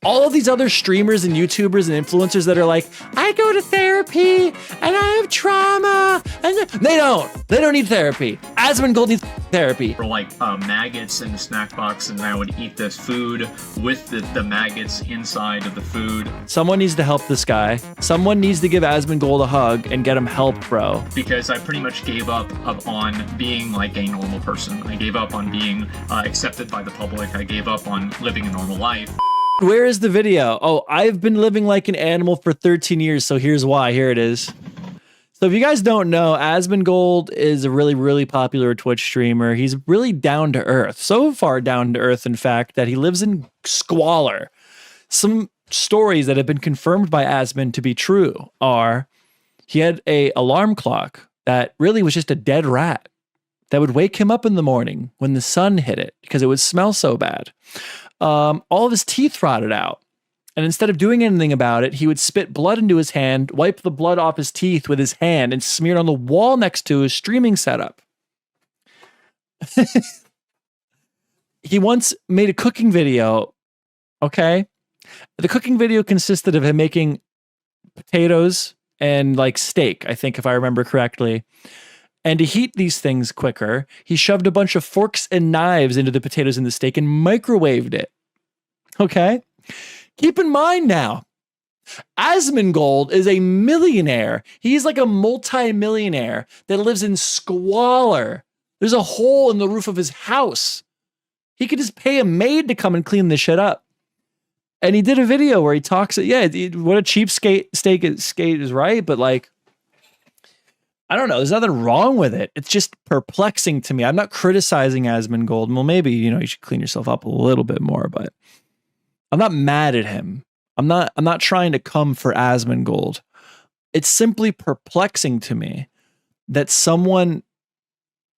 all of these other streamers and YouTubers and influencers that are like, I go to therapy and I have trauma, and they don't need therapy. Asmongold needs therapy. Or like maggots in the snack box, and I would eat this food with the maggots inside of the food. Someone needs to help this guy. Someone needs to give Asmongold a hug and get him help, bro. Because I pretty much gave up on being like a normal person. I gave up on being accepted by the public. I gave up on living a normal life. Where is the video? Oh, I've been living like an animal for 13 years, so here's why. Here it is. So if you guys don't know, Asmongold is a really, really popular Twitch streamer. He's really down to earth. So far down to earth, in fact, that he lives in squalor. Some stories that have been confirmed by Asmon to be true are he had an alarm clock that really was just a dead rat that would wake him up in the morning when the sun hit it because it would smell so bad. All of his teeth rotted out. And instead of doing anything about it, he would spit blood into his hand, wipe the blood off his teeth with his hand, and smear it on the wall next to his streaming setup. He once made a cooking video, okay? The cooking video consisted of him making potatoes and like steak, I think, if I remember correctly. And to heat these things quicker, he shoved a bunch of forks and knives into the potatoes and the steak and microwaved it. Okay? Keep in mind now, Asmongold is a millionaire. He's like a multi-millionaire that lives in squalor. There's a hole in the roof of his house. He could just pay a maid to come and clean this shit up. And he did a video where he talks, yeah, what a cheapskate skate is right, but like, I don't know. There's nothing wrong with it. It's just perplexing to me. I'm not criticizing Asmongold. Well, maybe, you should clean yourself up a little bit more, but I'm not mad at him. I'm not trying to come for Asmongold. It's simply perplexing to me that someone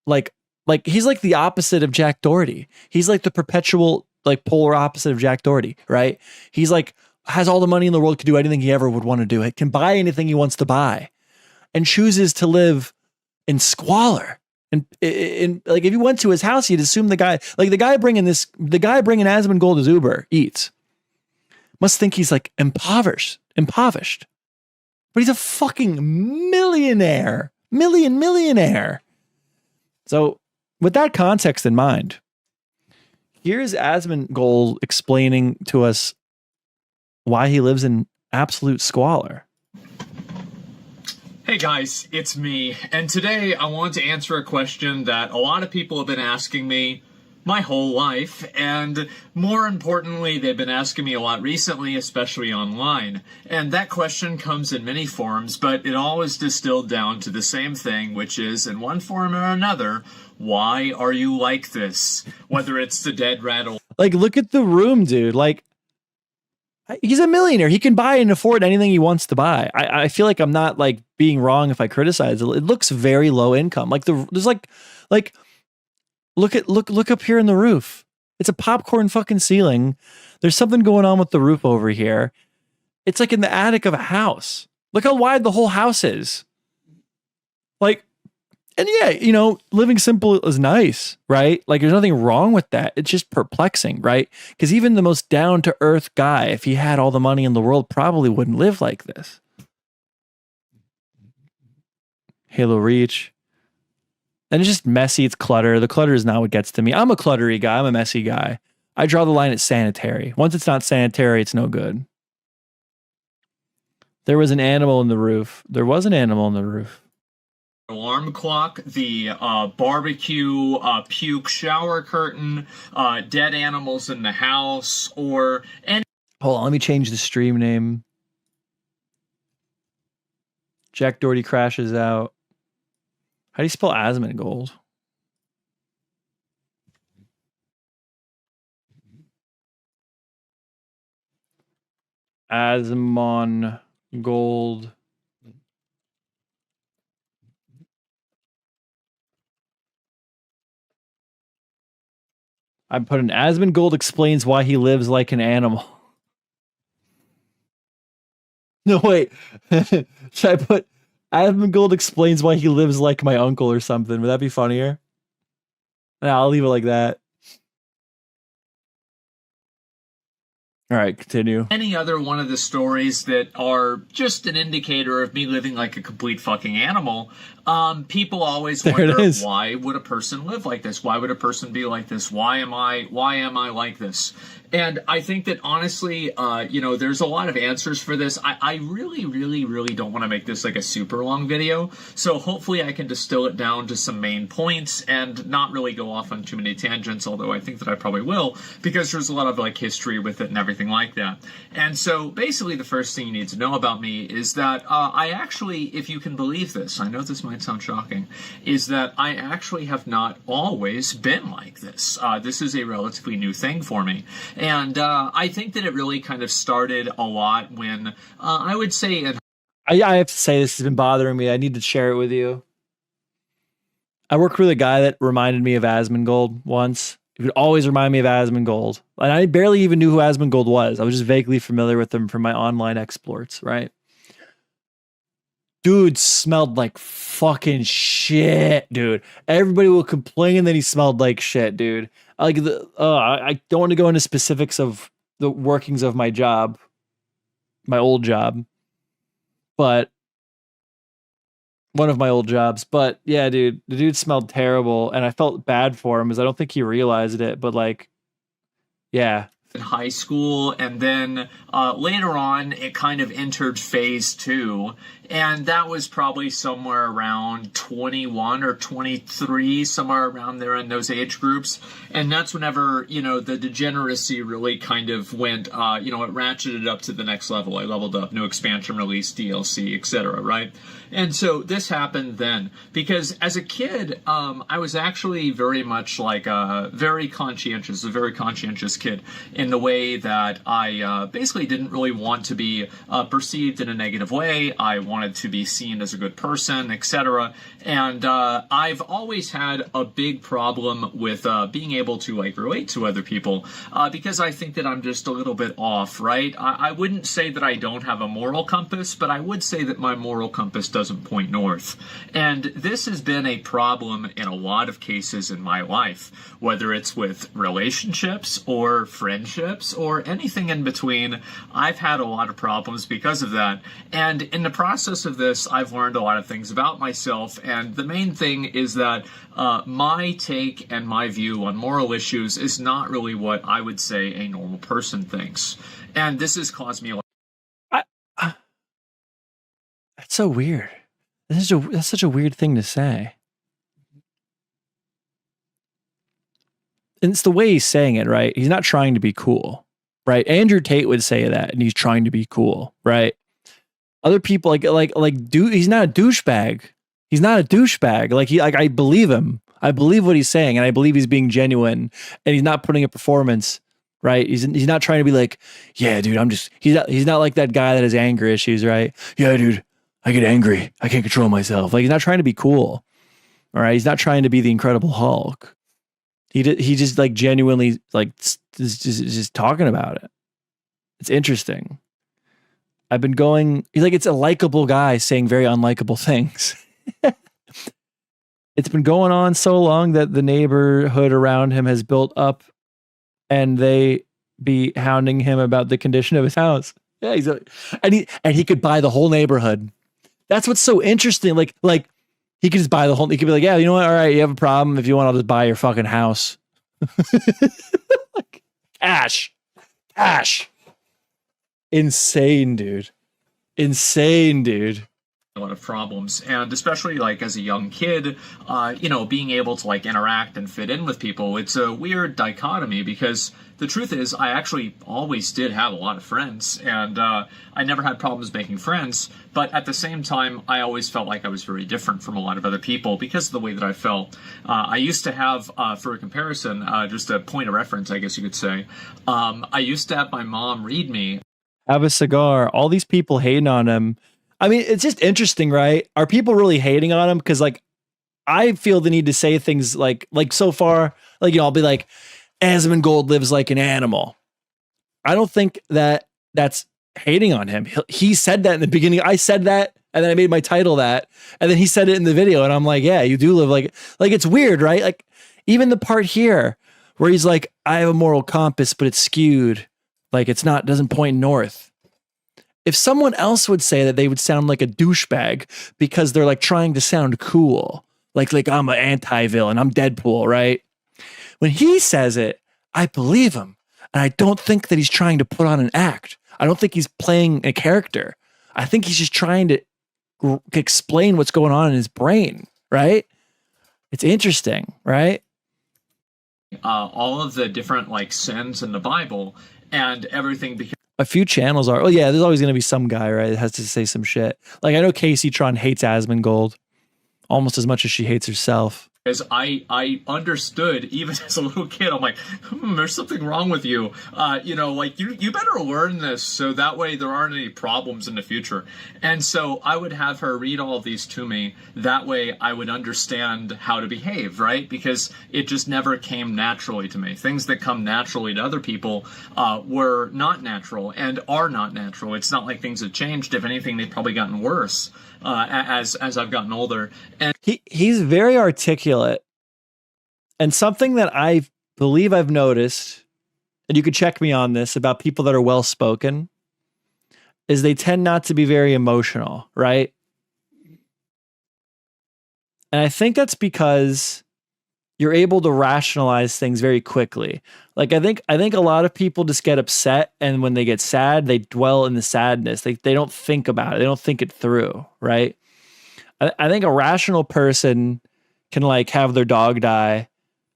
like he's like the opposite of Jack Doherty. He's like the perpetual like polar opposite of Jack Doherty, right? He's like has all the money in the world, could do anything he ever would want to do. It can buy anything he wants to buy. And chooses to live in squalor. And like if you went to his house, you'd assume the guy bringing Asmongold as Uber Eats must think he's like impoverished. But he's a fucking millionaire. Millionaire. So with that context in mind, here's Asmongold explaining to us why he lives in absolute squalor. Hey guys, it's me, and today I want to answer a question that a lot of people have been asking me my whole life, and more importantly, they've been asking me a lot recently, especially online. And that question comes in many forms, but it all is distilled down to the same thing, which is, in one form or another, why are you like this? Whether it's the dead rat or... Like, look at the room, dude. Like, he's a millionaire. He can buy and afford anything he wants to buy. I feel like I'm not like being wrong if I criticize it. It looks very low income. Like there's like look up here in the roof. It's a popcorn fucking ceiling. There's something going on with the roof over here. It's like in the attic of a house. Look how wide the whole house is. Like, and yeah, living simple is nice, right? Like there's nothing wrong with that. It's just perplexing, right? Because even the most down-to-earth guy, if he had all the money in the world, probably wouldn't live like this. Halo Reach. And it's just messy. It's clutter. The clutter is not what gets to me. I'm a cluttery guy. I'm a messy guy. I draw the line at sanitary. Once it's not sanitary, it's no good. There was an animal in the roof. There was an animal in the roof. Alarm clock, the barbecue, puke shower curtain, dead animals in the house, or any... Hold on, let me change the stream name. Jack Doherty crashes out. How do you spell Asmongold? Asmongold. I put an Asmongold explains why he lives like an animal. No, wait. Should I put Asmongold explains why he lives like my uncle or something? Would that be funnier? No, I'll leave it like that. All right, continue. Any other one of the stories that are just an indicator of me living like a complete fucking animal, people always wonder, why would a person live like this? Why would a person be like this? Why am I like this? And I think that honestly, there's a lot of answers for this. I really, really, really don't want to make this like a super long video. So hopefully I can distill it down to some main points and not really go off on too many tangents, although I think that I probably will, because there's a lot of like history with it and everything like that. And so basically the first thing you need to know about me is that I actually, if you can believe this, I know this might sound shocking, is that I actually have not always been like this. This is a relatively new thing for me. And I think that it really kind of started a lot when I would say... I have to say, this has been bothering me. I need to share it with you. I worked with a guy that reminded me of Asmongold once. He would always remind me of Asmongold. And I barely even knew who Asmongold was. I was just vaguely familiar with him from my online exploits, right? Dude smelled like fucking shit, dude. Everybody will complain that he smelled like shit, dude. I don't want to go into specifics of the workings of my job, my old job, but one of my old jobs. But yeah, dude, the dude smelled terrible, and I felt bad for him because I don't think he realized it. But like, yeah. In high school, and then later on it kind of entered phase 2, and that was probably somewhere around 21 or 23, somewhere around there in those age groups. And that's whenever, the degeneracy really kind of went, it ratcheted up to the next level. I leveled up, new expansion release, DLC, etc., right? And so this happened then, because as a kid, I was actually very much like a very conscientious kid, in the way that I basically didn't really want to be perceived in a negative way. I wanted to be seen as a good person, etc. And I've always had a big problem with being able to like relate to other people because I think that I'm just a little bit off, right? I wouldn't say that I don't have a moral compass, but I would say that my moral compass doesn't point north. And this has been a problem in a lot of cases in my life, whether it's with relationships or friendships or anything in between. I've had a lot of problems because of that. And in the process of this, I've learned a lot of things about myself. And the main thing is that my take and my view on moral issues is not really what I would say a normal person thinks. And this has caused me a lot. That's so weird. That's such a weird thing to say. And it's the way he's saying it, right? He's not trying to be cool, right? Andrew Tate would say that, and he's trying to be cool, right? Other people he's not a douchebag. He's not a douchebag. I believe him. I believe what he's saying, and I believe he's being genuine, and he's not putting a performance, right? He's not trying to be like, yeah, dude, he's not like that guy that has anger issues, right? Yeah, dude, I get angry. I can't control myself. Like, he's not trying to be cool. All right. He's not trying to be the Incredible Hulk. He just like genuinely like just talking about it. It's interesting. I've been going, it's a likable guy saying very unlikable things. It's been going on so long that the neighborhood around him has built up and they be hounding him about the condition of his house. Yeah, and he could buy the whole neighborhood. That's what's so interesting. Like he could just buy the whole. He could be like, yeah, you know what? All right, you have a problem. If you want, I'll just buy your fucking house. Like, cash. Insane, dude. A lot of problems, and especially like as a young kid, being able to like interact and fit in with people, it's a weird dichotomy because the truth is I actually always did have a lot of friends, and I never had problems making friends, but at the same time I always felt like I was very different from a lot of other people because of the way that I felt. I used to have, for a comparison, just a point of reference, I guess you could say, I used to have my mom read me. Have a cigar. All these people hating on him. I mean, it's just interesting, right? Are people really hating on him? Because like, I feel the need to say things like so far, I'll be like, Asmongold lives like an animal. I don't think that that's hating on him. He said that in the beginning. I said that, and then I made my title that, and then he said it in the video, and I'm like, yeah, you do live like it's weird, right? Like even the part here where he's like, I have a moral compass, but it's skewed. Like doesn't point north. If someone else would say that, they would sound like a douchebag because they're like trying to sound cool. Like I'm an anti-villain, I'm Deadpool, right? When he says it, I believe him. And I don't think that he's trying to put on an act. I don't think he's playing a character. I think he's just trying to explain what's going on in his brain, right? It's interesting, right? All of the different like sins in the Bible and everything because a few channels are, oh yeah, there's always going to be some guy, right, that has to say some shit. Like I know Casey Tron hates Asmongold almost as much as she hates herself. As I understood, even as a little kid, I'm like, there's something wrong with you. Like you better learn this so that way there aren't any problems in the future. And so I would have her read all of these to me. That way I would understand how to behave, right? Because it just never came naturally to me. Things that come naturally to other people were not natural and are not natural. It's not like things have changed. If anything, they've probably gotten worse as I've gotten older. And he's very articulate, and something that I believe I've noticed, and you could check me on this, about people that are well spoken, is they tend not to be very emotional, right? And I think that's because you're able to rationalize things very quickly. Like I think a lot of people just get upset, and when they get sad, they dwell in the sadness. They don't think about it. They don't think it through, right? I think a rational person can like have their dog die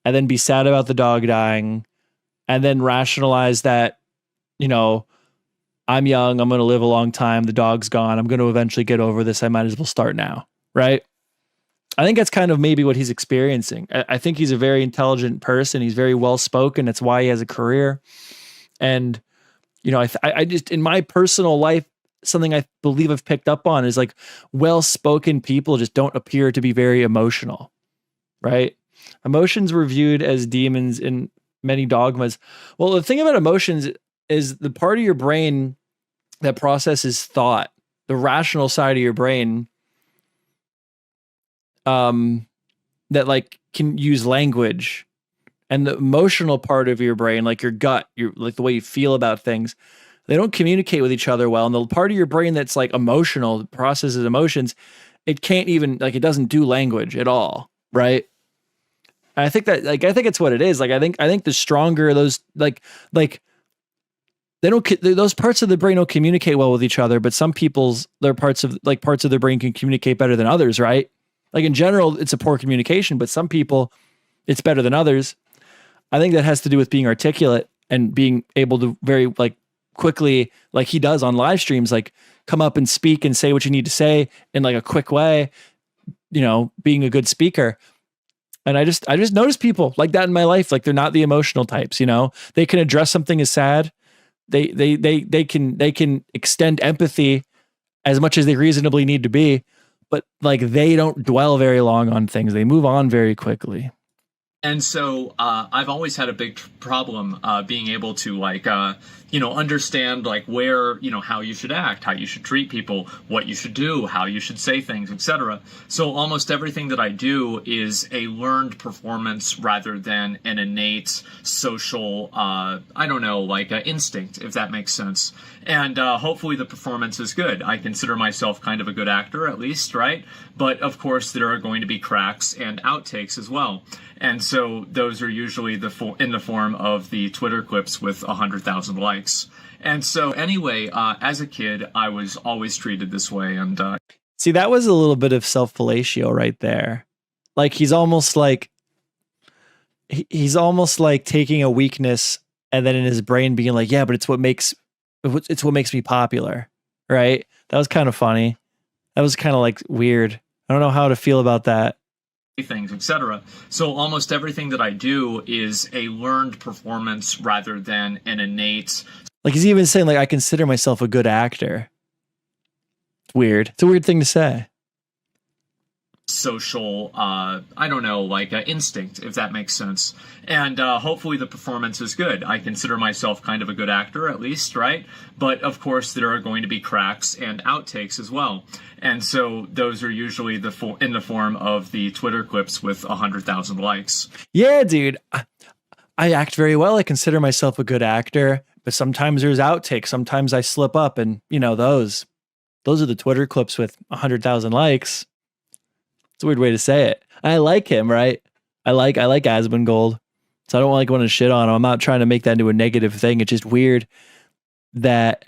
and then be sad about the dog dying and then rationalize that, I'm young, I'm going to live a long time, the dog's gone, I'm going to eventually get over this, I might as well start now, right? I think that's kind of maybe what he's experiencing. I think he's a very intelligent person. He's very well spoken. That's why he has a career. And, I just, in my personal life, something I believe I've picked up on is like well-spoken people just don't appear to be very emotional, right? Emotions were viewed as demons in many dogmas. Well, the thing about emotions is the part of your brain that processes thought, the rational side of your brain, that like can use language, and the emotional part of your brain, like your gut, your like the way you feel about things, they don't communicate with each other well. And the part of your brain that's like emotional, processes emotions, it can't even, like, it doesn't do language at all, right? And I think that, like, I think it's what it is. Like, I think the stronger those, like those parts of the brain don't communicate well with each other, but some people's, parts of their brain can communicate better than others, right? Like in general, it's a poor communication, but some people, it's better than others. I think that has to do with being articulate and being able to very like quickly, like he does on live streams, like come up and speak and say what you need to say in like a quick way, being a good speaker. And I just notice people like that in my life. Like they're not the emotional types, they can address something as sad. They can extend empathy as much as they reasonably need to be, but like they don't dwell very long on things. They move on very quickly. And so I've always had a big problem being able to like, understand like where, how you should act, how you should treat people, what you should do, how you should say things, etc. So almost everything that I do is a learned performance rather than an innate social, instinct, if that makes sense. And hopefully the performance is good. I consider myself kind of a good actor, at least, right? But of course, there are going to be cracks and outtakes as well. And so those are usually in the form of the Twitter clips with 100,000 likes. And so anyway, as a kid, I was always treated this way. And see, that was a little bit of self-fellatio right there. Like he's almost like taking a weakness and then in his brain being like, yeah, but it's what makes me popular, right? That was kind of funny. That was kind of like weird. I don't know how to feel about that. Things, etc. So almost everything that I do is a learned performance rather than an innate. Like he's even saying like, I consider myself a good actor. It's weird. It's a weird thing to say. Social, instinct, if that makes sense. And hopefully the performance is good. I consider myself kind of a good actor, at least, right? But of course, there are going to be cracks and outtakes as well. And so those are usually in the form of the Twitter clips with 100,000 likes. Yeah, dude. I act very well. I consider myself a good actor. But sometimes there's outtakes. Sometimes I slip up, and those are the Twitter clips with 100,000 likes. It's a weird way to say it. I like him, right? I like Asmongold, so I don't want to shit on him. I'm not trying to make that into a negative thing. It's just weird that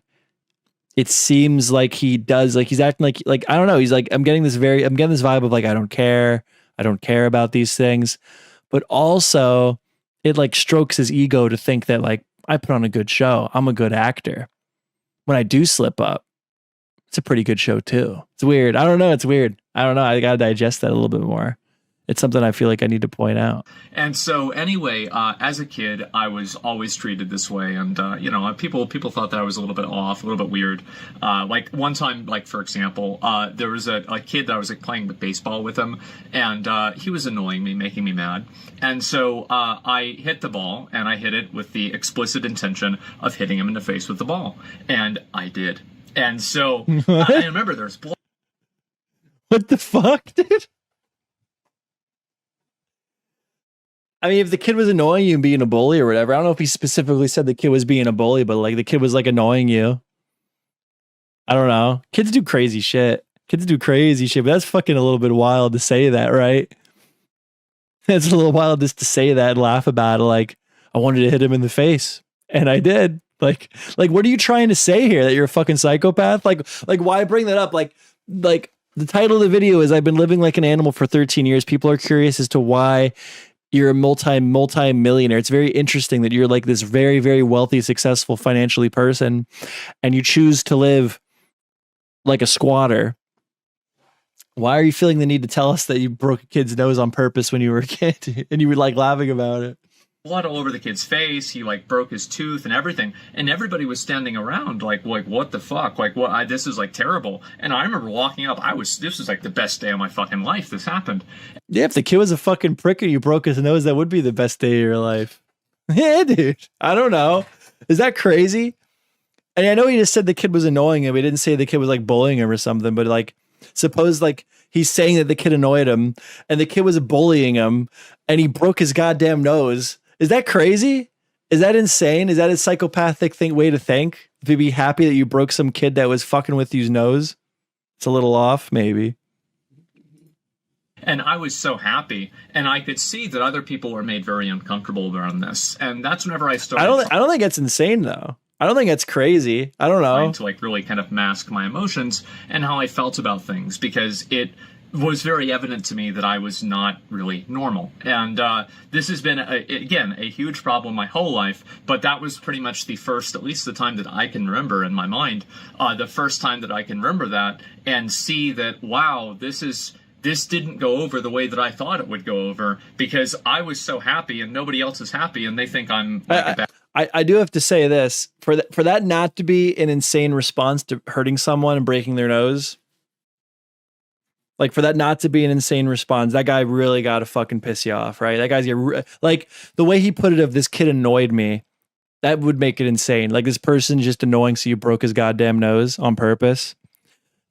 it seems like he does, like he's acting like I don't know. He's like, I'm getting this vibe of like, I don't care about these things, but also it like strokes his ego to think that like I put on a good show. I'm a good actor. When I do slip up, it's a pretty good show too. It's weird. I don't know. It's weird. I don't know. I got to digest that a little bit more. It's something I feel like I need to point out. And so anyway, as a kid, I was always treated this way. And, people thought that I was a little bit off, a little bit weird. Like one time, like, for example, there was a kid that I was like playing with baseball with him, and he was annoying me, making me mad. And so I hit the ball, and I hit it with the explicit intention of hitting him in the face with the ball. And I did. And so I remember there's blood. What the fuck, dude? I mean, if the kid was annoying you and being a bully or whatever, I don't know if he specifically said the kid was being a bully, but like the kid was like annoying you. I don't know. Kids do crazy shit. But that's fucking a little bit wild to say that, right? It's a little wild just to say that and laugh about it. Like, I wanted to hit him in the face, and I did. Like, what are you trying to say here? That you're a fucking psychopath? Like, why bring that up? Like the title of the video is "I've been living like an animal for 13 years." People are curious as to why you're a multi-millionaire. It's very interesting that you're like this very, very wealthy, successful financially person, and you choose to live like a squatter. Why are you feeling the need to tell us that you broke a kid's nose on purpose when you were a kid and you were like laughing about it? Blood all over the kid's face. He like broke his tooth and everything, and everybody was standing around like what the fuck, like what? This is like terrible. And I remember walking up. This was like the best day of my fucking life. This happened. Yeah, if the kid was a fucking prick and you broke his nose, that would be the best day of your life. Yeah, dude. I don't know. Is that crazy? And I know he just said the kid was annoying him. He didn't say the kid was like bullying him or something, but like suppose like he's saying that the kid annoyed him and the kid was bullying him and he broke his goddamn nose. Is that crazy? Is that insane? Is that a psychopathic way to think? To be happy that you broke some kid that was fucking with you's nose? It's a little off, maybe. And I was so happy, and I could see that other people were made very uncomfortable around this. And that's whenever I started. I don't think that's insane though. I don't think that's crazy. I don't know. Trying to like really kind of mask my emotions and how I felt about things, because it was very evident to me that I was not really normal. And this has been, again, a huge problem my whole life, but that was pretty much the first, at least the time that I can remember in my mind, the first time that I can remember that and see that, wow, this didn't go over the way that I thought it would go over, because I was so happy and nobody else is happy and they think I'm like a bad. I do have to say this, for that not to be an insane response to hurting someone and breaking their nose. Like, for that not to be an insane response, that guy really got to fucking piss you off, right? That guy's like the way he put it of this kid annoyed me, that would make it insane. Like, this person just annoying, so you broke his goddamn nose on purpose.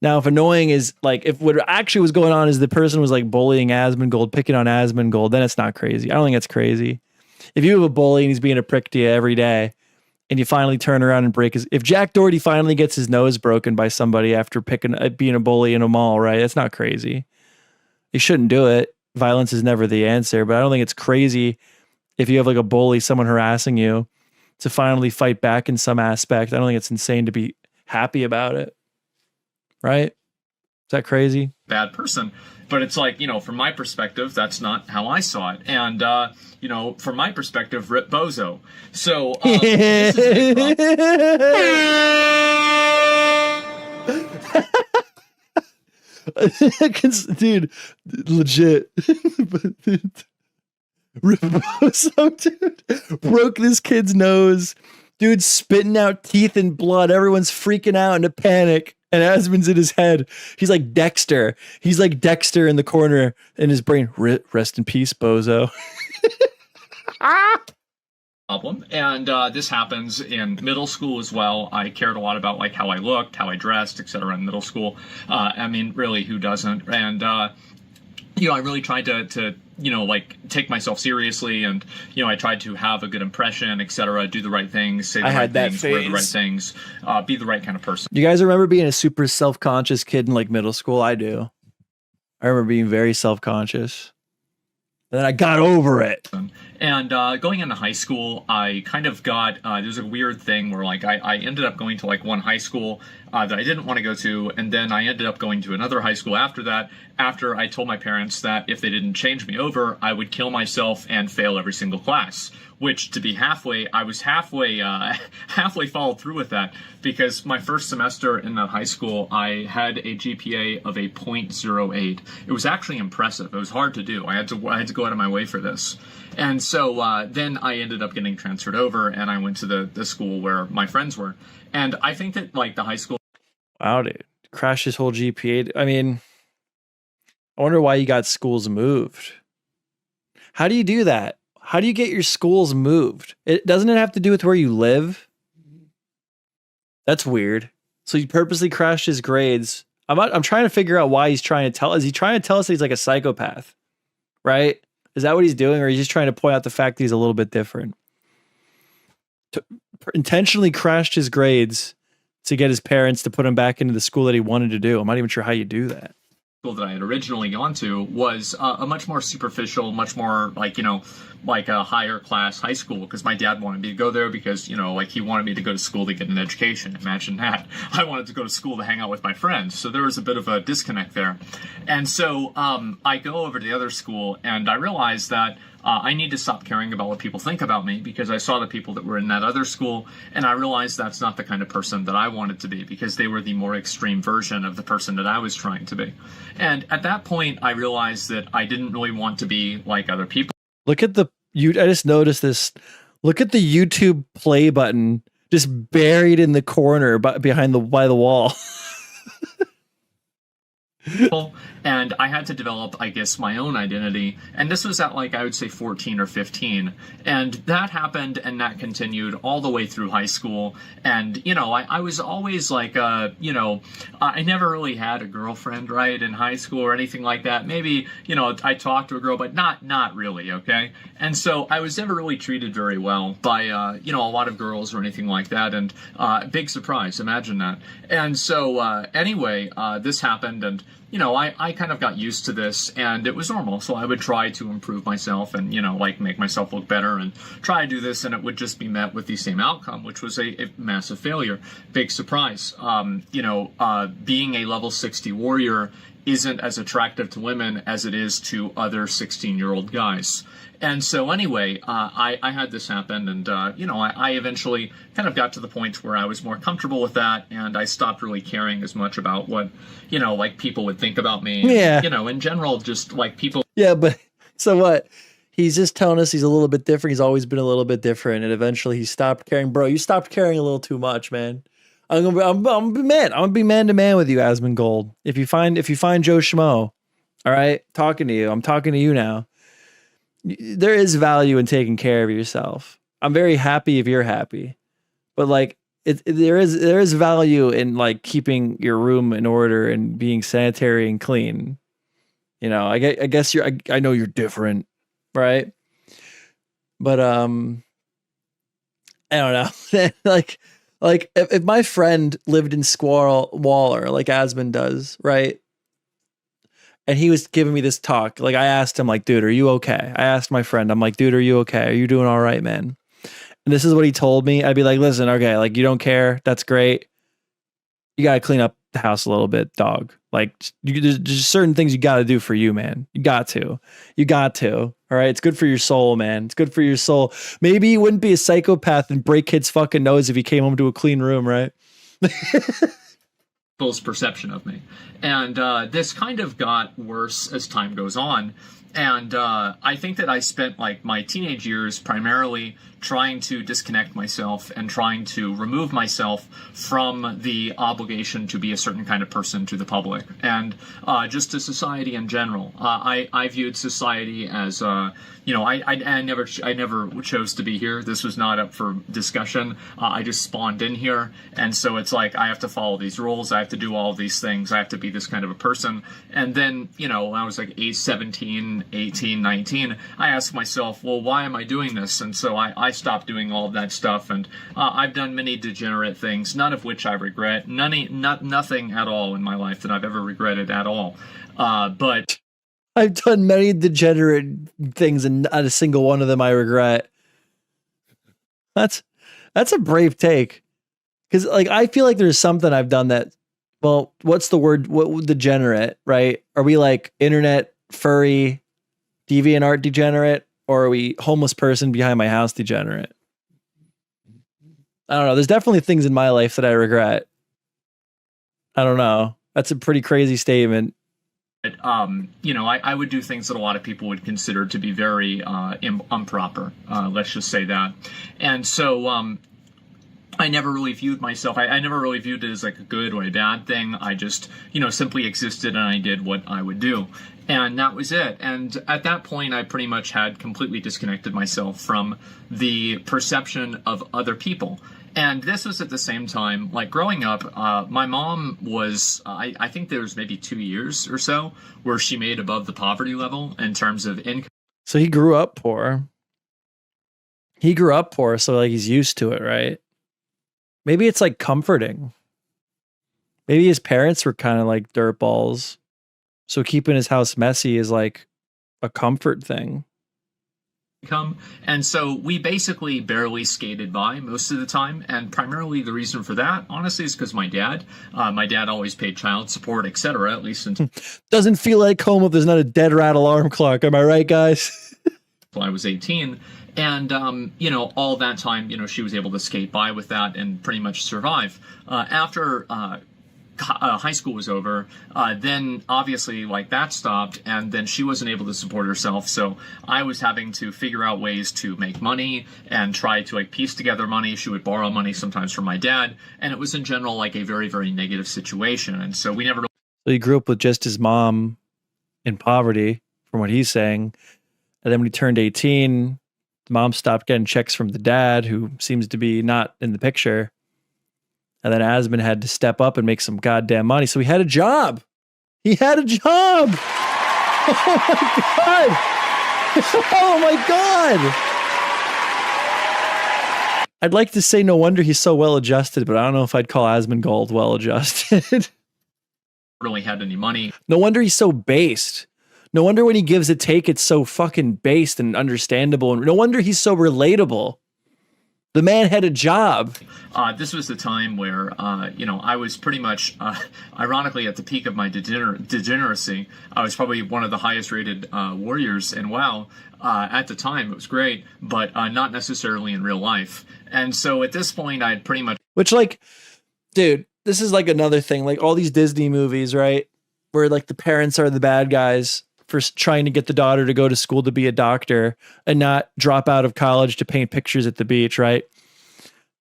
Now, if annoying is like, if what actually was going on is the person was like bullying Asmongold, picking on Asmongold, then it's not crazy. I don't think it's crazy. If you have a bully and he's being a prick to you every day, and you finally turn around and break if Jack Doherty finally gets his nose broken by somebody after being a bully in a mall, right? That's not crazy. You shouldn't do it. Violence is never the answer, but I don't think it's crazy if you have like a bully, someone harassing you, to finally fight back in some aspect. I don't think it's insane to be happy about it. Right? Is that crazy? Bad person. But it's like, from my perspective, that's not how I saw it. And, from my perspective, rip bozo. So, this is a big problem. Dude, legit. Rip bozo, dude. Broke this kid's nose. Dude, spitting out teeth and blood. Everyone's freaking out in a panic. And Asmon's in his head. He's like Dexter. He's like Dexter in the corner in his brain. Rest in peace, bozo. Problem. And this happens in middle school as well. I cared a lot about like how I looked, how I dressed, etc. in middle school. I mean, really, who doesn't? And I really tried to like take myself seriously, and I tried to have a good impression, etc., do the right things, say the I right had that things, wear the right phase. things, be the right kind of person. You guys remember being a super self-conscious kid in like middle school? I do. I remember being very self-conscious. And then I got over it. And going into high school, I kind of got, there's a weird thing where like I ended up going to like one high school that I didn't want to go to, and then I ended up going to another high school after that, after I told my parents that if they didn't change me over, I would kill myself and fail every single class. Which, to be I was halfway followed through with that, because my first semester in that high school, I had a GPA of a .08. It was actually impressive. It was hard to do. I had to go out of my way for this. And so then I ended up getting transferred over, and I went to the school where my friends were. And I think that like the high school. Wow, dude. Crashed his whole GPA. I mean, I wonder why you got schools moved. How do you do that? How do you get your schools moved? Doesn't it have to do with where you live? That's weird. So he purposely crashed his grades. I'm trying to figure out why he's trying to tell. Is he trying to tell us that he's like a psychopath? Right? Is that what he's doing, or is he just trying to point out the fact that he's a little bit different? Intentionally crashed his grades to get his parents to put him back into the school that he wanted to do. I'm not even sure how you do that. That I had originally gone to was a much more superficial, much more like like a higher class high school, because my dad wanted me to go there because like he wanted me to go to school to get an education. Imagine that. I wanted to go to school to hang out with my friends, so there was a bit of a disconnect there. And so I go over to the other school, and I realized that I need to stop caring about what people think about me, because I saw the people that were in that other school, and I realized that's not the kind of person that I wanted to be, because they were the more extreme version of the person that I was trying to be. And at that point, I realized that I didn't really want to be like other people. Look at I just noticed this. Look at the YouTube play button just buried in the corner by the wall. And I had to develop, I guess, my own identity. And this was at like, I would say 14 or 15. And that happened, and that continued all the way through high school. And, I was always like, I never really had a girlfriend, right, in high school or anything like that. Maybe, I talked to a girl, but not really, okay? And so I was never really treated very well by, a lot of girls or anything like that. And big surprise, imagine that. And so anyway, this happened, and I kind of got used to this, and it was normal. So I would try to improve myself and, like make myself look better and try to do this, and it would just be met with the same outcome, which was a massive failure. Big surprise. Being a level 60 warrior isn't as attractive to women as it is to other 16-year-old guys. And so anyway, I had this happen, and, I eventually kind of got to the point where I was more comfortable with that, and I stopped really caring as much about what, like people would think about me. Yeah. In general, just like people. Yeah, but so what? He's just telling us he's a little bit different. He's always been a little bit different, and eventually he stopped caring. Bro, you stopped caring a little too much, man. I'm gonna be man. I'm gonna be man to man with you, Asmongold. If you find MeJoeShmoe, all right, talking to you. I'm talking to you now. There is value in taking care of yourself. I'm very happy if you're happy, but like there is value in like keeping your room in order and being sanitary and clean. I guess I know you're different, right? But I don't know. like if my friend lived in Squirrel Waller like Asmon does, right? And he was giving me this talk. Like I asked him, like, dude, are you okay? I asked my friend, I'm like, dude, are you okay? Are you doing all right, man? And this is what he told me. I'd be like, listen, okay, like you don't care. That's great. You got to clean up the house a little bit, dog. Like there's just certain things you got to do for you, man. You got to. All right. It's good for your soul, man. It's good for your soul. Maybe you wouldn't be a psychopath and break kids' fucking nose if you came home to a clean room, right? People's perception of me. And this kind of got worse as time goes on. And I think that I spent like my teenage years primarily trying to disconnect myself and trying to remove myself from the obligation to be a certain kind of person to the public and just to society in general. I viewed society as I never chose to be here. This was not up for discussion. I just spawned in here, and so it's like I have to follow these rules. I have to do all of these things. I have to be this kind of a person. And then when I was like 17, 18, 19, I asked myself, well, why am I doing this? And so I stopped doing all of that stuff, and I've done many degenerate things, none of which I regret. Nothing at all in my life that I've ever regretted at all. But I've done many degenerate things, and not a single one of them I regret. That's a brave take. Because like I feel like there's something I've done that, well, what's the word? What degenerate, right? Are we like internet furry, DeviantArt degenerate, or are we homeless person behind my house degenerate? I don't know. There's definitely things in my life that I regret. I don't know. That's a pretty crazy statement. I would do things that a lot of people would consider to be very improper. Let's just say that. And so I never really viewed myself, I never really viewed it as like a good or a bad thing. I just, simply existed, and I did what I would do. And that was it. And at that point, I pretty much had completely disconnected myself from the perception of other people. And this was at the same time, like growing up, my mom was, I think there was maybe 2 years or so where she made above the poverty level in terms of income. So he grew up poor. So like he's used to it, right? Maybe it's like comforting. Maybe his parents were kind of like dirtballs. So keeping his house messy is like a comfort thing. And so we basically barely skated by most of the time. And primarily the reason for that, honestly, is because my dad always paid child support, etc. At least until doesn't feel like home if there's not a dead rat alarm clock. Am I right, guys? I was 18. And, all that time, she was able to skate by with that and pretty much survive. After high school was over, then obviously like that stopped, and then she wasn't able to support herself. So I was having to figure out ways to make money and try to like piece together money. She would borrow money sometimes from my dad. And it was in general like a very, very negative situation. And so we never. So he grew up with just his mom in poverty, from what he's saying. And then when he turned 18, the mom stopped getting checks from the dad, who seems to be not in the picture. And then Asmon had to step up and make some goddamn money. So he had a job. Oh my God. Oh my God. I'd like to say no wonder he's so well adjusted, but I don't know if I'd call Asmongold well adjusted. Really had any money. No wonder he's so based. No wonder when he gives a take, it's so fucking based and understandable. And no wonder he's so relatable. The man had a job. This was the time where, I was pretty much, ironically, at the peak of my degeneracy. I was probably one of the highest rated warriors in WoW. At the time, it was great, but not necessarily in real life. And so at this point, I'd pretty much... Which, like, dude, this is like another thing. Like all these Disney movies, right? Where like the parents are the bad guys for trying to get the daughter to go to school to be a doctor and not drop out of college to paint pictures at the beach, right?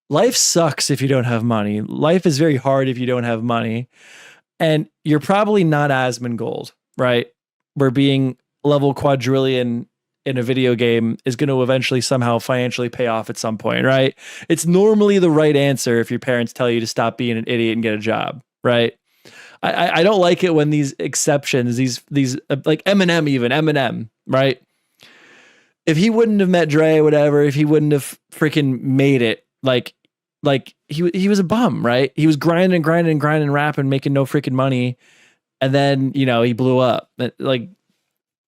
Life sucks if you don't have money. Life is very hard if you don't have money. And you're probably not Asmongold, right? Where being level quadrillion in a video game is going to eventually somehow financially pay off at some point, right? It's normally the right answer if your parents tell you to stop being an idiot and get a job, right? I don't like it when these exceptions, these like Eminem, right? If he wouldn't have met Dre, whatever, if he wouldn't have freaking made it, like he was a bum, right? He was grinding, rapping, making no freaking money, and then he blew up. Like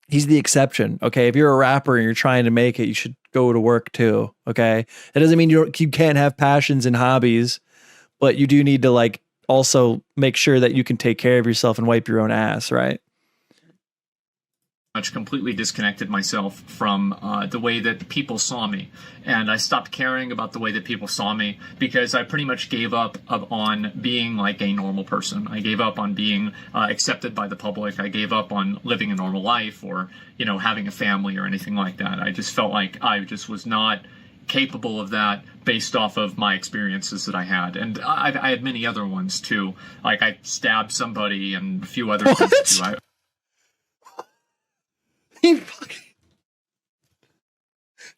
he's the exception, okay? If you're a rapper and you're trying to make it, you should go to work too, okay? It doesn't mean you can't have passions and hobbies, but you do need to like also make sure that you can take care of yourself and wipe your own ass, right? Much completely disconnected myself from the way that people saw me, and I stopped caring about the way that people saw me because I pretty much gave up on being like a normal person. I gave up on being accepted by the public. I gave up on living a normal life or having a family or anything like that. I just felt like I just was not capable of that based off of my experiences that I had. And I had many other ones too. Like I stabbed somebody and a few other things too.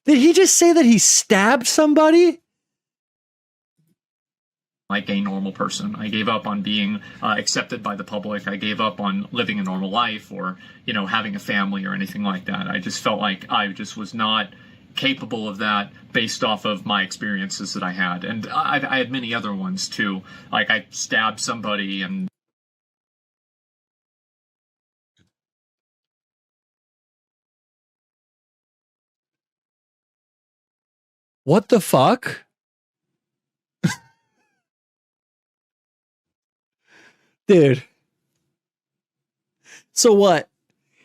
Did he just say that he stabbed somebody? like a normal person. I gave up on being accepted by the public. I gave up on living a normal life or, having a family or anything like that. I just felt like I just was not capable of that based off of my experiences that I had. And I had many other ones too. Like I stabbed somebody and What the fuck? Dude. So what?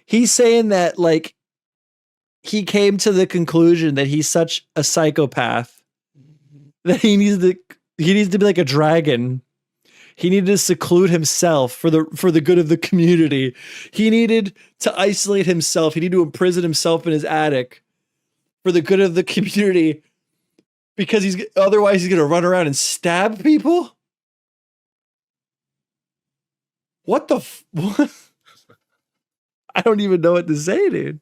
He's saying that like he came to the conclusion that he's such a psychopath that he needs to be like a dragon. He needed to seclude himself for the good of the community. He needed to isolate himself. He needed to imprison himself in his attic for the good of the community because otherwise he's going to run around and stab people? What the what? I don't even know what to say, dude.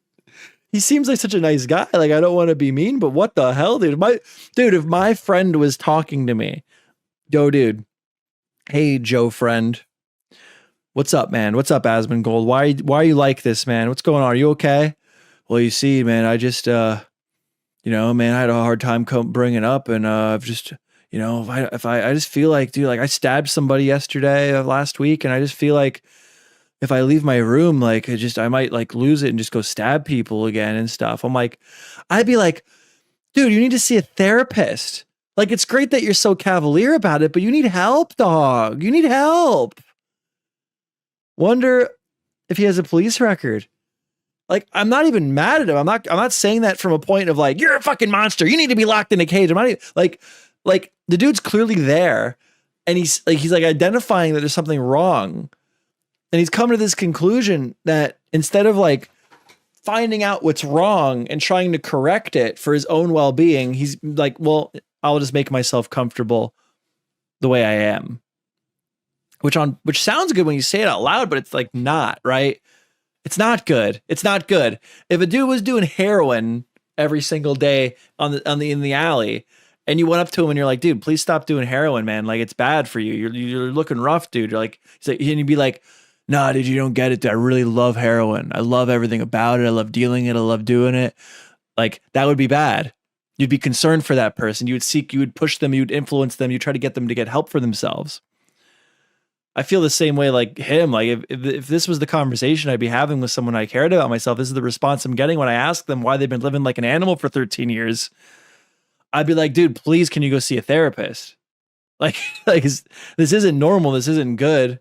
He seems like such a nice guy. Like, I don't want to be mean, but what the hell, dude? If my friend was talking to me, dude, hey, Joe friend, what's up, man? What's up, Asmongold? Why are you like this, man? What's going on? Are you okay? Well, you see, man, I just, man, I had a hard time bringing up, and I've just, if I just feel like, dude, like I stabbed somebody yesterday, last week, and I just feel like if I leave my room, like I might like lose it and just go stab people again and stuff. I'd be like, dude, you need to see a therapist. Like, it's great that you're so cavalier about it, but you need help, dog. You need help. Wonder if he has a police record. Like, I'm not even mad at him. I'm not saying that from a point of like, you're a fucking monster. You need to be locked in a cage. I'm not even, like the dude's clearly there, and he's like identifying that there's something wrong. And he's come to this conclusion that instead of like finding out what's wrong and trying to correct it for his own well-being, he's like, well, I'll just make myself comfortable the way I am. Which sounds good when you say it out loud, but it's like not, right? It's not good. It's not good. If a dude was doing heroin every single day in the alley, and you went up to him and you're like, dude, please stop doing heroin, man. Like, it's bad for you. You're looking rough, dude. And you'd be like, nah, dude, you don't get it. Dude. I really love heroin. I love everything about it. I love dealing it. I love doing it. Like, that would be bad. You'd be concerned for that person. You would push them. You would influence them. You try to get them to get help for themselves. I feel the same way like him. Like if this was the conversation I'd be having with someone I cared about myself, this is the response I'm getting when I ask them why they've been living like an animal for 13 years. I'd be like, dude, please, can you go see a therapist? Like this isn't normal. This isn't good.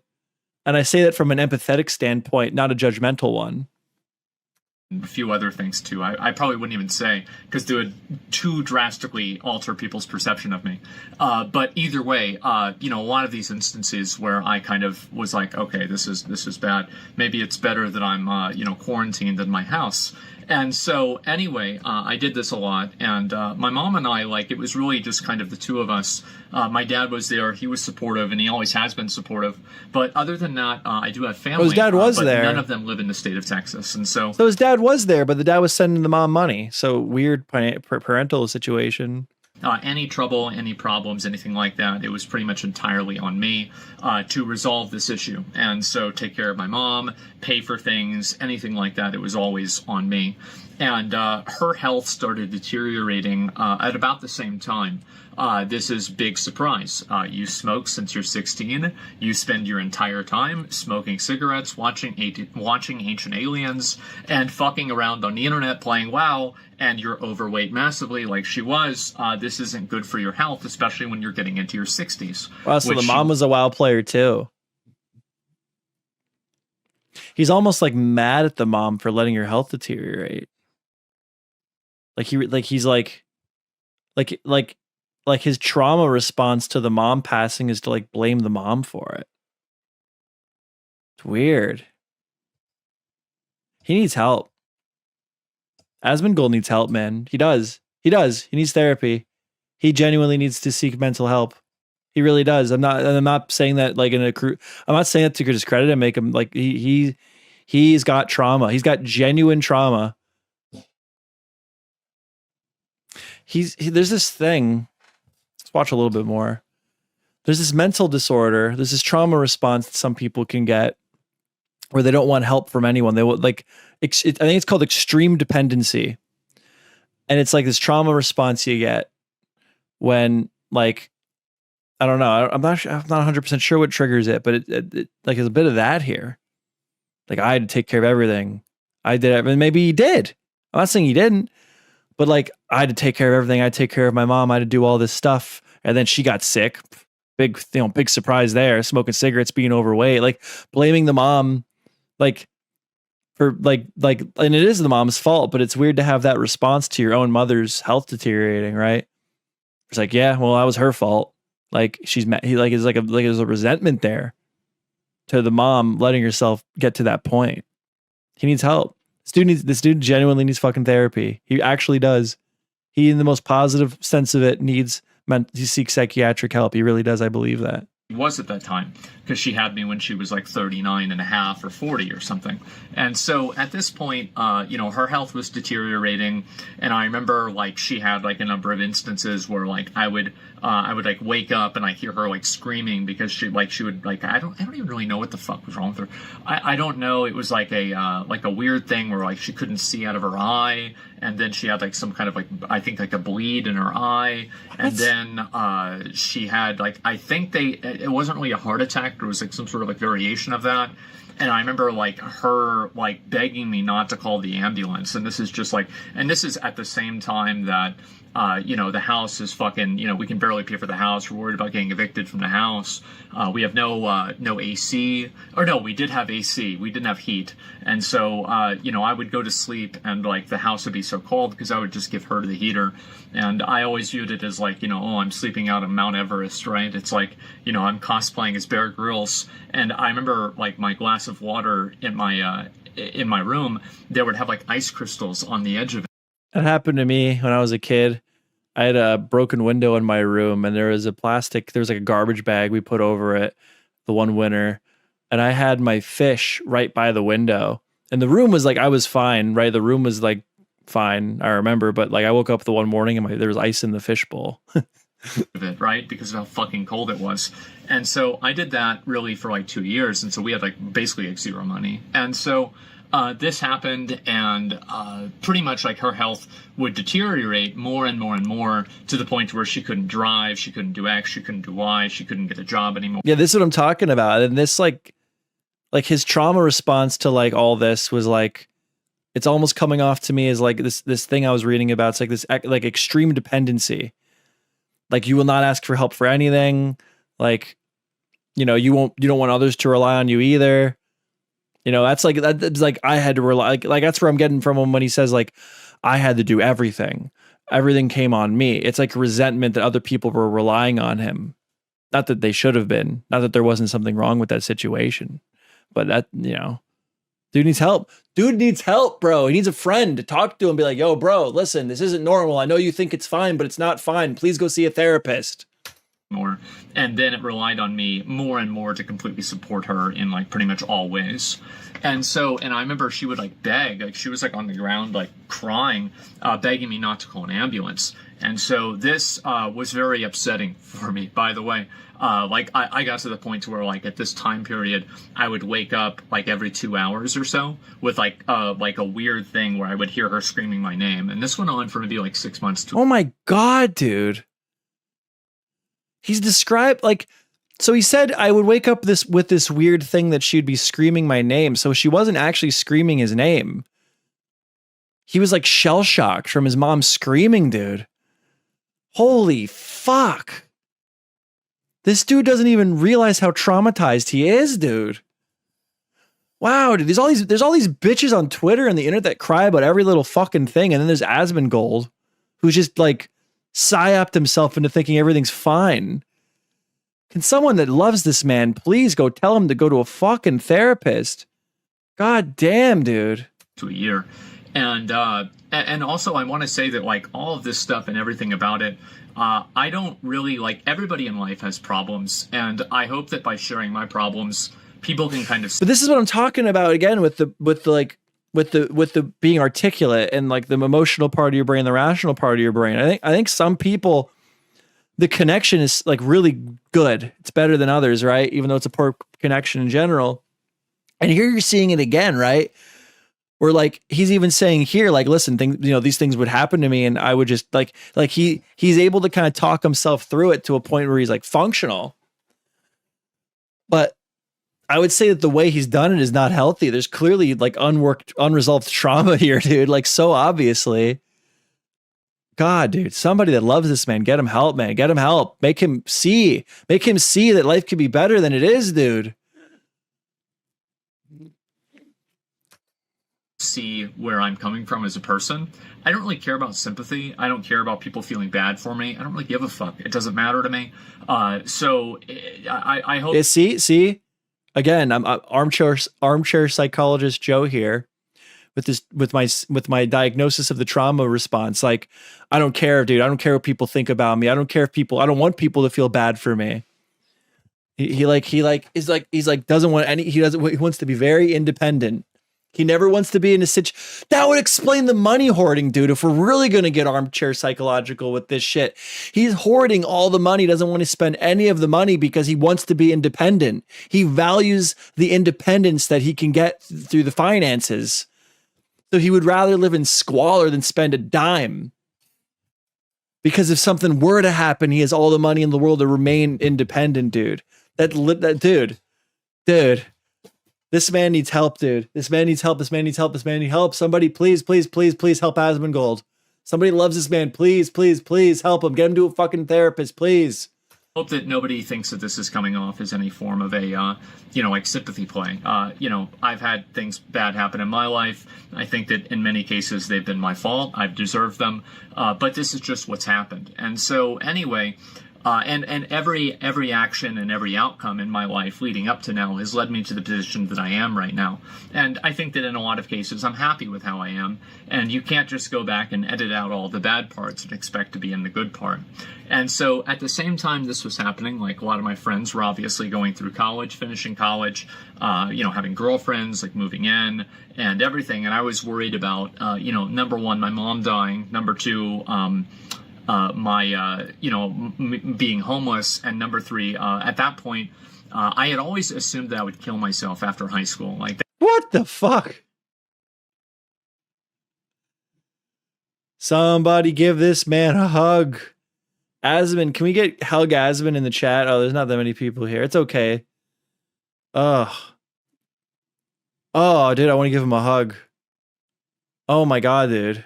And I say that from an empathetic standpoint, not a judgmental one. A few other things too. I probably wouldn't even say because they would too drastically alter people's perception of me. But either way, a lot of these instances where I kind of was like, okay, this is bad. Maybe it's better that I'm quarantined in my house. And so anyway, I did this a lot, and my mom and I, like, it was really just kind of the two of us. My dad was there; he was supportive, and he always has been supportive. But other than that, I do have family. Well, his dad was but there. None of them live in the state of Texas, and so his dad was there, but the dad was sending the mom money. So weird parental situation. Any trouble, any problems, anything like that, it was pretty much entirely on me to resolve this issue. And so take care of my mom, pay for things, anything like that, it was always on me. And her health started deteriorating at about the same time. This is big surprise. You smoke since you're 16. You spend your entire time smoking cigarettes, watching Ancient Aliens, and fucking around on the internet playing WoW, and you're overweight massively like she was. This isn't good for your health, especially when you're getting into your 60s. Wow, so the mom was a WoW player too. He's almost like mad at the mom for letting her health deteriorate. He's like his trauma response to the mom passing is to like blame the mom for it. It's weird. He needs help. Asmongold needs help, man. He does. He needs therapy. He genuinely needs to seek mental help. He really does. I'm not saying that like in a crew. I'm not saying that to discredit him, make him like he's got trauma. He's got genuine trauma. There's this thing. Let's watch a little bit more. there's this mental disorder. There's this trauma response that some people can get where they don't want help from anyone. They will like, I think it's called extreme dependency. And it's like this trauma response you get when like, I don't know. I'm not 100% sure what triggers it, but it like there's a bit of that here. Like I had to take care of everything. I did it. And maybe he did. I'm not saying he didn't, but like I had to take care of everything. I had to take care of my mom. I had to do all this stuff. And then she got sick. Big surprise there. Smoking cigarettes, being overweight, like blaming the mom, like for like, and it is the mom's fault, but it's weird to have that response to your own mother's health deteriorating, right? It's like, yeah, well, that was her fault. Like she's mad. He like is like there's a resentment there to the mom letting herself get to that point. He needs help. This dude genuinely needs fucking therapy. He actually does. He, in the most positive sense of it, he seeks psychiatric help. He really does. I believe that. Was at that time, because she had me when she was like 39 and a half or 40 or something. And so at this point, her health was deteriorating. And I remember like she had like a number of instances where like I would like wake up and I hear her like screaming because she would like, I don't even really know what the fuck was wrong with her. I don't know. It was like a weird thing where like she couldn't see out of her eye. And then she had like some kind of like, I think like a bleed in her eye. And then she had like, I think it wasn't really a heart attack. There was like some sort of like variation of that. And I remember like her like begging me not to call the ambulance. And this is just like, and this is at the same time that, the house is fucking, we can barely pay for the house. We're worried about getting evicted from the house. We have no AC, or no, we did have AC. We didn't have heat. And so, I would go to sleep and like the house would be so cold because I would just give her the heater. And I always viewed it as like, I'm sleeping out on Mount Everest, right? It's like, I'm cosplaying as Bear Grylls. And I remember like my glass of water in my room, there would have like ice crystals on the edge of it. That happened to me when I was a kid. I had a broken window in my room and there was like a garbage bag we put over it the one winter. And I had my fish right by the window. And the room was like, I was fine, right? The room was like fine, I remember. But like I woke up the one morning and there was ice in the fish bowl. Right? Because of how fucking cold it was. And so I did that really for like 2 years. And so we had like basically like zero money. And so this happened, and pretty much like her health would deteriorate more and more and more to the point where she couldn't drive, she couldn't do X, she couldn't do Y, she couldn't get a job anymore. Yeah, this is what I'm talking about. And this like his trauma response to like all this was like, it's almost coming off to me as like this thing I was reading about. It's like this like extreme dependency. Like you will not ask for help for anything. Like, you don't want others to rely on you either. That's like I had to rely, like that's where I'm getting from him when he says like, I had to do everything. Everything came on me. It's like resentment that other people were relying on him. Not that they should have been, not that there wasn't something wrong with that situation, but that, dude needs help. Dude needs help, bro. He needs a friend to talk to and be like, yo, bro, listen, this isn't normal. I know you think it's fine, but it's not fine. Please go see a therapist. More. And then it relied on me more and more to completely support her in like pretty much all ways. And I remember she would like beg, like she was like on the ground, like crying, begging me not to call an ambulance. And so this was very upsetting for me, by the way. I got to the point where like at this time period, I would wake up like every 2 hours or so with like a weird thing where I would hear her screaming my name. And this went on for maybe like 6 months. Oh my God, dude. He's described like, so he said I would wake up with this weird thing that she'd be screaming my name. So she wasn't actually screaming his name. He was like shell shocked from his mom screaming, dude. Holy fuck. This dude doesn't even realize how traumatized he is, dude. Wow, dude. There's all these bitches on Twitter and the internet that cry about every little fucking thing. And then there's Asmongold, who's just like psyoped himself into thinking everything's fine. Can someone that loves this man please go tell him to go to a fucking therapist? God damn, dude. To a year. And also I want to say that like all of this stuff and everything about it, I don't really like, everybody in life has problems, and I hope that by sharing my problems, people can kind of. But this is what I'm talking about again with the being articulate and like the emotional part of your brain, the rational part of your brain. I think some people the connection is like really good. It's better than others, right? Even though it's a poor connection in general. And here you're seeing it again, right? Where like he's even saying here, like, listen, these things would happen to me, and I would just like he's able to kind of talk himself through it to a point where he's like functional. But I would say that the way he's done it is not healthy. There's clearly like unresolved trauma here, dude. Like so obviously. God, dude, somebody that loves this man, get him help, man. Get him help. Make him see that life could be better than it is, dude. See where I'm coming from as a person. I don't really care about sympathy. I don't care about people feeling bad for me. I don't really give a fuck. It doesn't matter to me. So I hope. Yeah, see. Again, I'm armchair psychologist Joe here with my diagnosis of the trauma response. Like, I don't care, dude. I don't care what people think about me. I don't want people to feel bad for me. He doesn't want any. He wants to be very independent. He never wants to be in a situation that would explain the money hoarding, dude. If we're really going to get armchair psychological with this shit, he's hoarding all the money, doesn't want to spend any of the money because he wants to be independent. He values the independence that he can get through the finances. So he would rather live in squalor than spend a dime. Because if something were to happen, he has all the money in the world to remain independent, dude. Dude. This man needs help, dude. This man needs help. Somebody please help Asmongold. Somebody loves this man. Please help him. Get him to a fucking therapist, please. Hope that nobody thinks that this is coming off as any form of a, like sympathy play. I've had things bad happen in my life. I think that in many cases they've been my fault. I've deserved them. But this is just what's happened. And so anyway, and every action and every outcome in my life leading up to now has led me to the position that I am right now. And I think that in a lot of cases, I'm happy with how I am. And you can't just go back and edit out all the bad parts and expect to be in the good part. And so at the same time this was happening, like a lot of my friends were obviously going through college, finishing college, having girlfriends, like moving in and everything. And I was worried about, number one, my mom dying. Number two, being homeless, and number three, at that point, I had always assumed that I would kill myself after high school. What the fuck? Somebody give this man a hug. Asmon, can we get hug Asmon in the chat? Oh, there's not that many people here. It's okay. Oh, dude, I want to give him a hug. Oh my god, dude.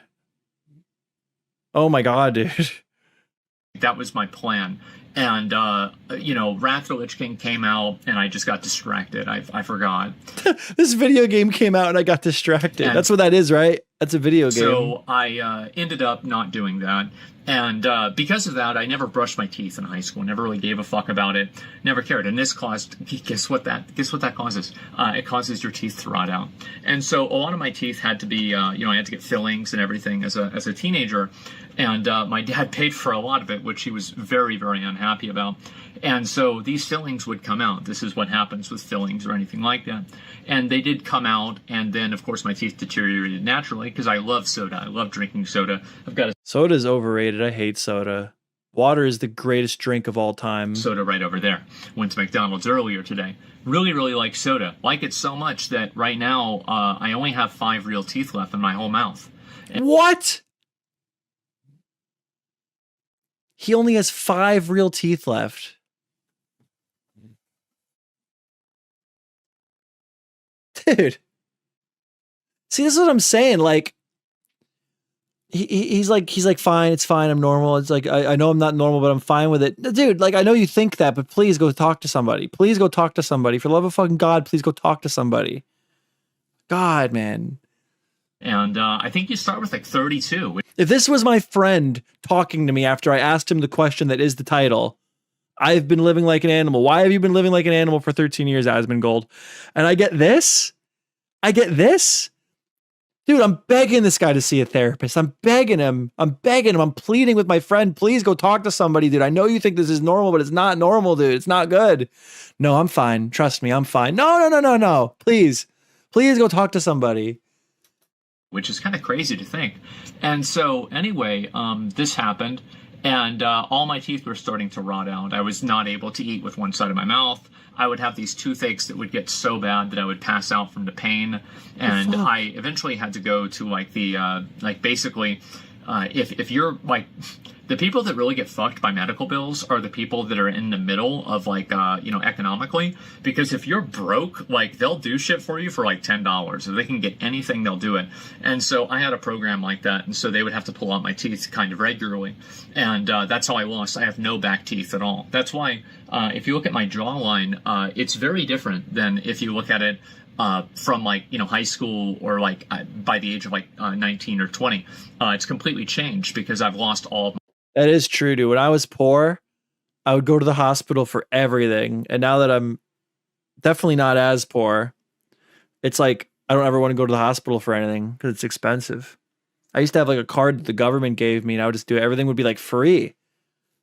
That was my plan. And, Wrath of the Lich King came out, and I just got distracted. I forgot. This video game came out, and I got distracted. That's what that is, right? That's a video game. So I ended up not doing that. And because of that, I never brushed my teeth in high school. Never really gave a fuck about it. Never cared. And this caused, guess what that causes? It causes your teeth to rot out. And so a lot of my teeth had to be, I had to get fillings and everything as a teenager. And my dad paid for a lot of it, which he was very, very unhappy about. And so these fillings would come out. This is what happens with fillings or anything like that. And they did come out, and then, of course, my teeth deteriorated naturally because I love soda. I love drinking soda. Soda's overrated. I hate soda. Water is the greatest drink of all time. Soda right over there. Went to McDonald's earlier today. Really, really like soda. Like it so much that right now I only have 5 real teeth left in my whole mouth. What? He only has 5 real teeth left. Dude. See, this is what I'm saying. Like, he's like, fine, it's fine, I'm normal. It's like, I know I'm not normal, but I'm fine with it. Dude, like, I know you think that, but please go talk to somebody. Please go talk to somebody. For the love of fucking God, please go talk to somebody. God, man. And I think you start with like 32. If this was my friend talking to me after I asked him the question that is the title, I've been living like an animal. Why have you been living like an animal for 13 years, Asmongold? And I get this? Dude, I'm begging this guy to see a therapist. I'm begging him. I'm pleading with my friend. Please go talk to somebody, dude. I know you think this is normal, but it's not normal, dude. It's not good. No, I'm fine. Trust me, I'm fine. No. Please go talk to somebody. Which is kind of crazy to think. And so anyway, this happened. and all my teeth were starting to rot out. I was not able to eat with one side of my mouth. I would have these toothaches that would get so bad that I would pass out from the pain, and I eventually had to go to like the basically, if you're like, the people that really get fucked by medical bills are the people that are in the middle of like, economically, because if you're broke, like they'll do shit for you for like $10. If they can get anything, they'll do it. And so I had a program like that. And so they would have to pull out my teeth kind of regularly. And that's how I lost. I have no back teeth at all. That's why if you look at my jawline, it's very different than if you look at it from like, high school or like by the age of like 19 or 20. It's completely changed because I've lost all of my. That is true, dude. When I was poor, I would go to the hospital for everything. And now that I'm definitely not as poor, it's like I don't ever want to go to the hospital for anything because it's expensive. I used to have like a card that the government gave me and I would just do it. Everything would be like free.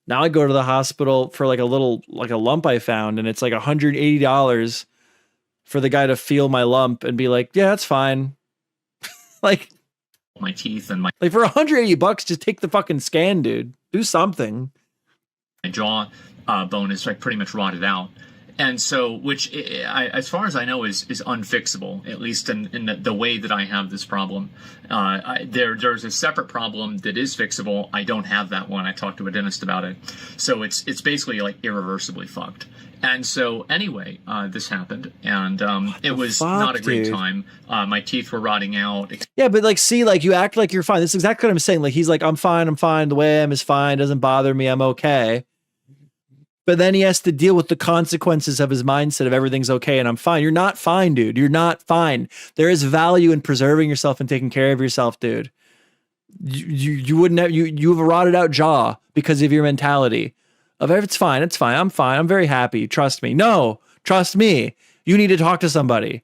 Now I go to the hospital for like a lump I found, and it's like $180 for the guy to feel my lump and be like, yeah, that's fine. Like my teeth and my like for $180, just take the fucking scan, dude. Do something. My jaw bone is like pretty much rotted out. And so, which as far as I know is unfixable, at least in the way that I have this problem. There's a separate problem that is fixable. I don't have that one. I talked to a dentist about it. So it's basically like irreversibly fucked. And so anyway, this happened, and it was not a great time. My teeth were rotting out. Yeah, but like, see, like you act like you're fine. This is exactly what I'm saying. Like he's like, I'm fine. The way I am is fine. Doesn't bother me. I'm okay. But then he has to deal with the consequences of his mindset of everything's okay and I'm fine. You're not fine, dude. You're not fine. There is value in preserving yourself and taking care of yourself, dude. You wouldn't have you have a rotted out jaw because of your mentality of it's fine, I'm fine, I'm very happy. Trust me. No, trust me. You need to talk to somebody.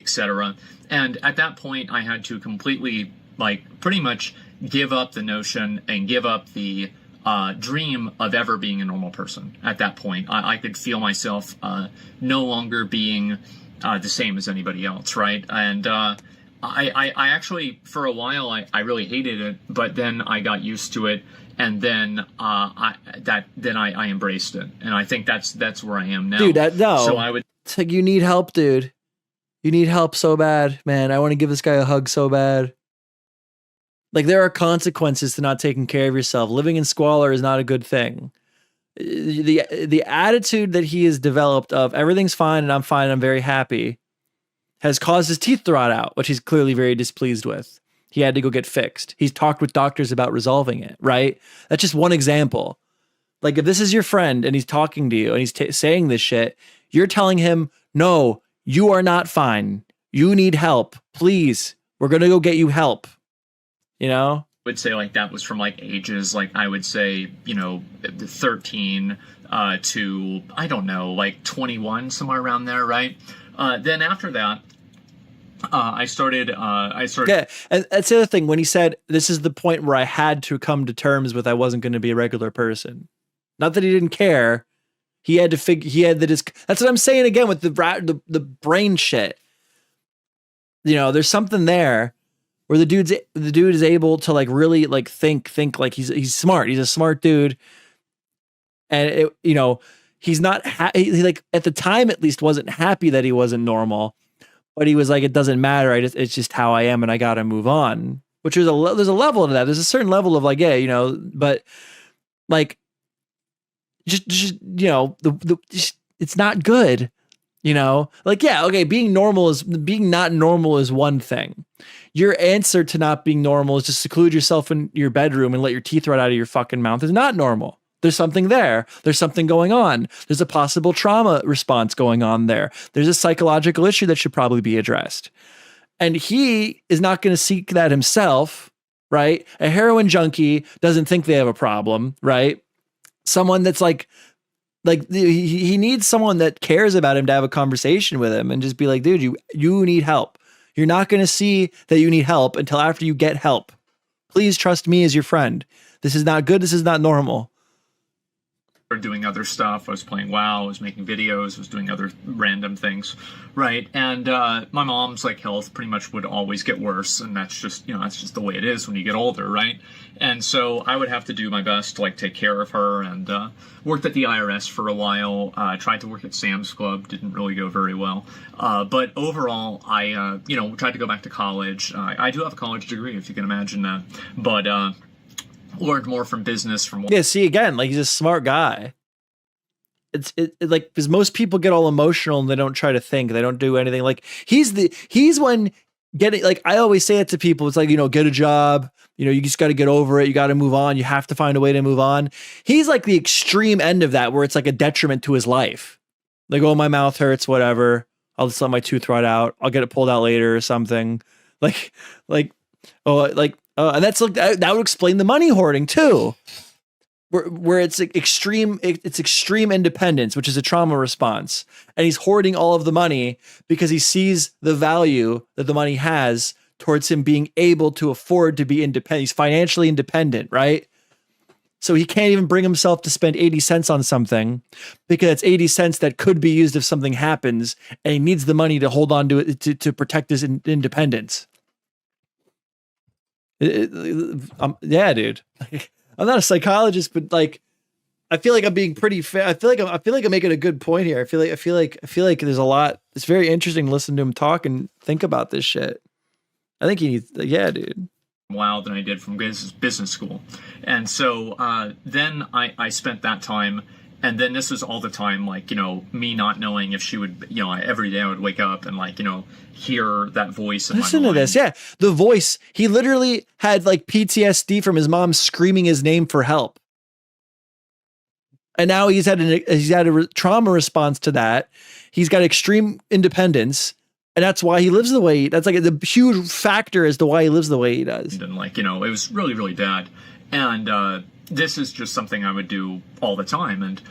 Etc. And at that point, I had to completely, like, pretty much give up the notion and give up the dream of ever being a normal person. At that point, I could feel myself no longer being the same as anybody else, right? And I actually, for a while, I really hated it, but then I got used to it, and then I embraced it, and I think that's where I am now. Dude, no. So I would. It's like you need help, dude. You need help so bad, man. I want to give this guy a hug so bad. Like there are consequences to not taking care of yourself. Living in squalor is not a good thing. The attitude that he has developed of everything's fine and I'm very happy has caused his teeth to rot out, which he's clearly very displeased with. He had to go get fixed. He's talked with doctors about resolving it, right? That's just one example. Like if this is your friend and he's talking to you and he's saying this shit, you're telling him, no, you are not fine. You need help. Please, we're going to go get you help. You know? Would say like that was from like ages, like I would say, 13 to, I don't know, like 21, somewhere around there, right? Then after that, I started. Yeah, and that's the other thing. When he said, this is the point where I had to come to terms with I wasn't going to be a regular person. Not that he didn't care. He had to figure, that's what I'm saying again with the brain shit. There's something there where the dude is able to like really like think like he's smart. He's a smart dude. And he's not he like at the time at least wasn't happy that he wasn't normal, but he was like, it doesn't matter. It's just how I am and I got to move on, which there's a level to that. There's a certain level of like, yeah, but like just it's not good. Like, yeah, okay, being not normal is one thing. Your answer to not being normal is to seclude yourself in your bedroom and let your teeth rot out of your fucking mouth is not normal. There's something there. There's something going on. There's a possible trauma response going on there. There's a psychological issue that should probably be addressed. And he is not going to seek that himself, right? A heroin junkie doesn't think they have a problem, right? Someone that's like he needs someone that cares about him to have a conversation with him and just be like, dude, you need help. You're not going to see that you need help until after you get help. Please trust me as your friend. This is not good. This is not normal. doing other stuff. I was playing WoW, I was making videos, I was doing other random things, right? And my mom's like health pretty much would always get worse, and that's just, that's just the way it is when you get older, right? And so I would have to do my best to like take care of her, and worked at the IRS for a while, tried to work at Sam's Club, didn't really go very well. But overall, I, tried to go back to college. I do have a college degree, if you can imagine that, but learned more from business. Yeah, see, again, like he's a smart guy. It's like, because most people get all emotional and they don't try to think, they don't do anything. Like he's when getting, like I always say it to people, it's like, get a job, you just got to get over it, you got to move on, you have to find a way to move on. He's like the extreme end of that, where it's like a detriment to his life. Like, oh, my mouth hurts, whatever, I'll just let my tooth rot out, I'll get it pulled out later or something. And that's like that would explain the money hoarding too, where it's extreme independence, which is a trauma response, and he's hoarding all of the money because he sees the value that the money has towards him being able to afford to be independent. He's financially independent, right? So he can't even bring himself to spend 80 cents on something because it's 80 cents that could be used if something happens, and he needs the money to hold on to it to protect his independence. Yeah, dude. I'm not a psychologist, but like, I feel like I'm being pretty fair. I feel like I'm making a good point here. I feel like there's a lot. It's very interesting to listen to him talk and think about this shit. I think he needs, yeah, dude. Wow, than I did from business school, and so then I spent that time. And then this was all the time, like, me not knowing if she would, every day I would wake up and like, hear that voice in Listen my mind. to this. Yeah. The voice, he literally had like PTSD from his mom screaming his name for help. And now he's had a trauma response to that. He's got extreme independence. And that's why he lives the way that's like the huge factor as to why he lives the way he does. And like, it was really, really bad. And, this is just something I would do all the time, and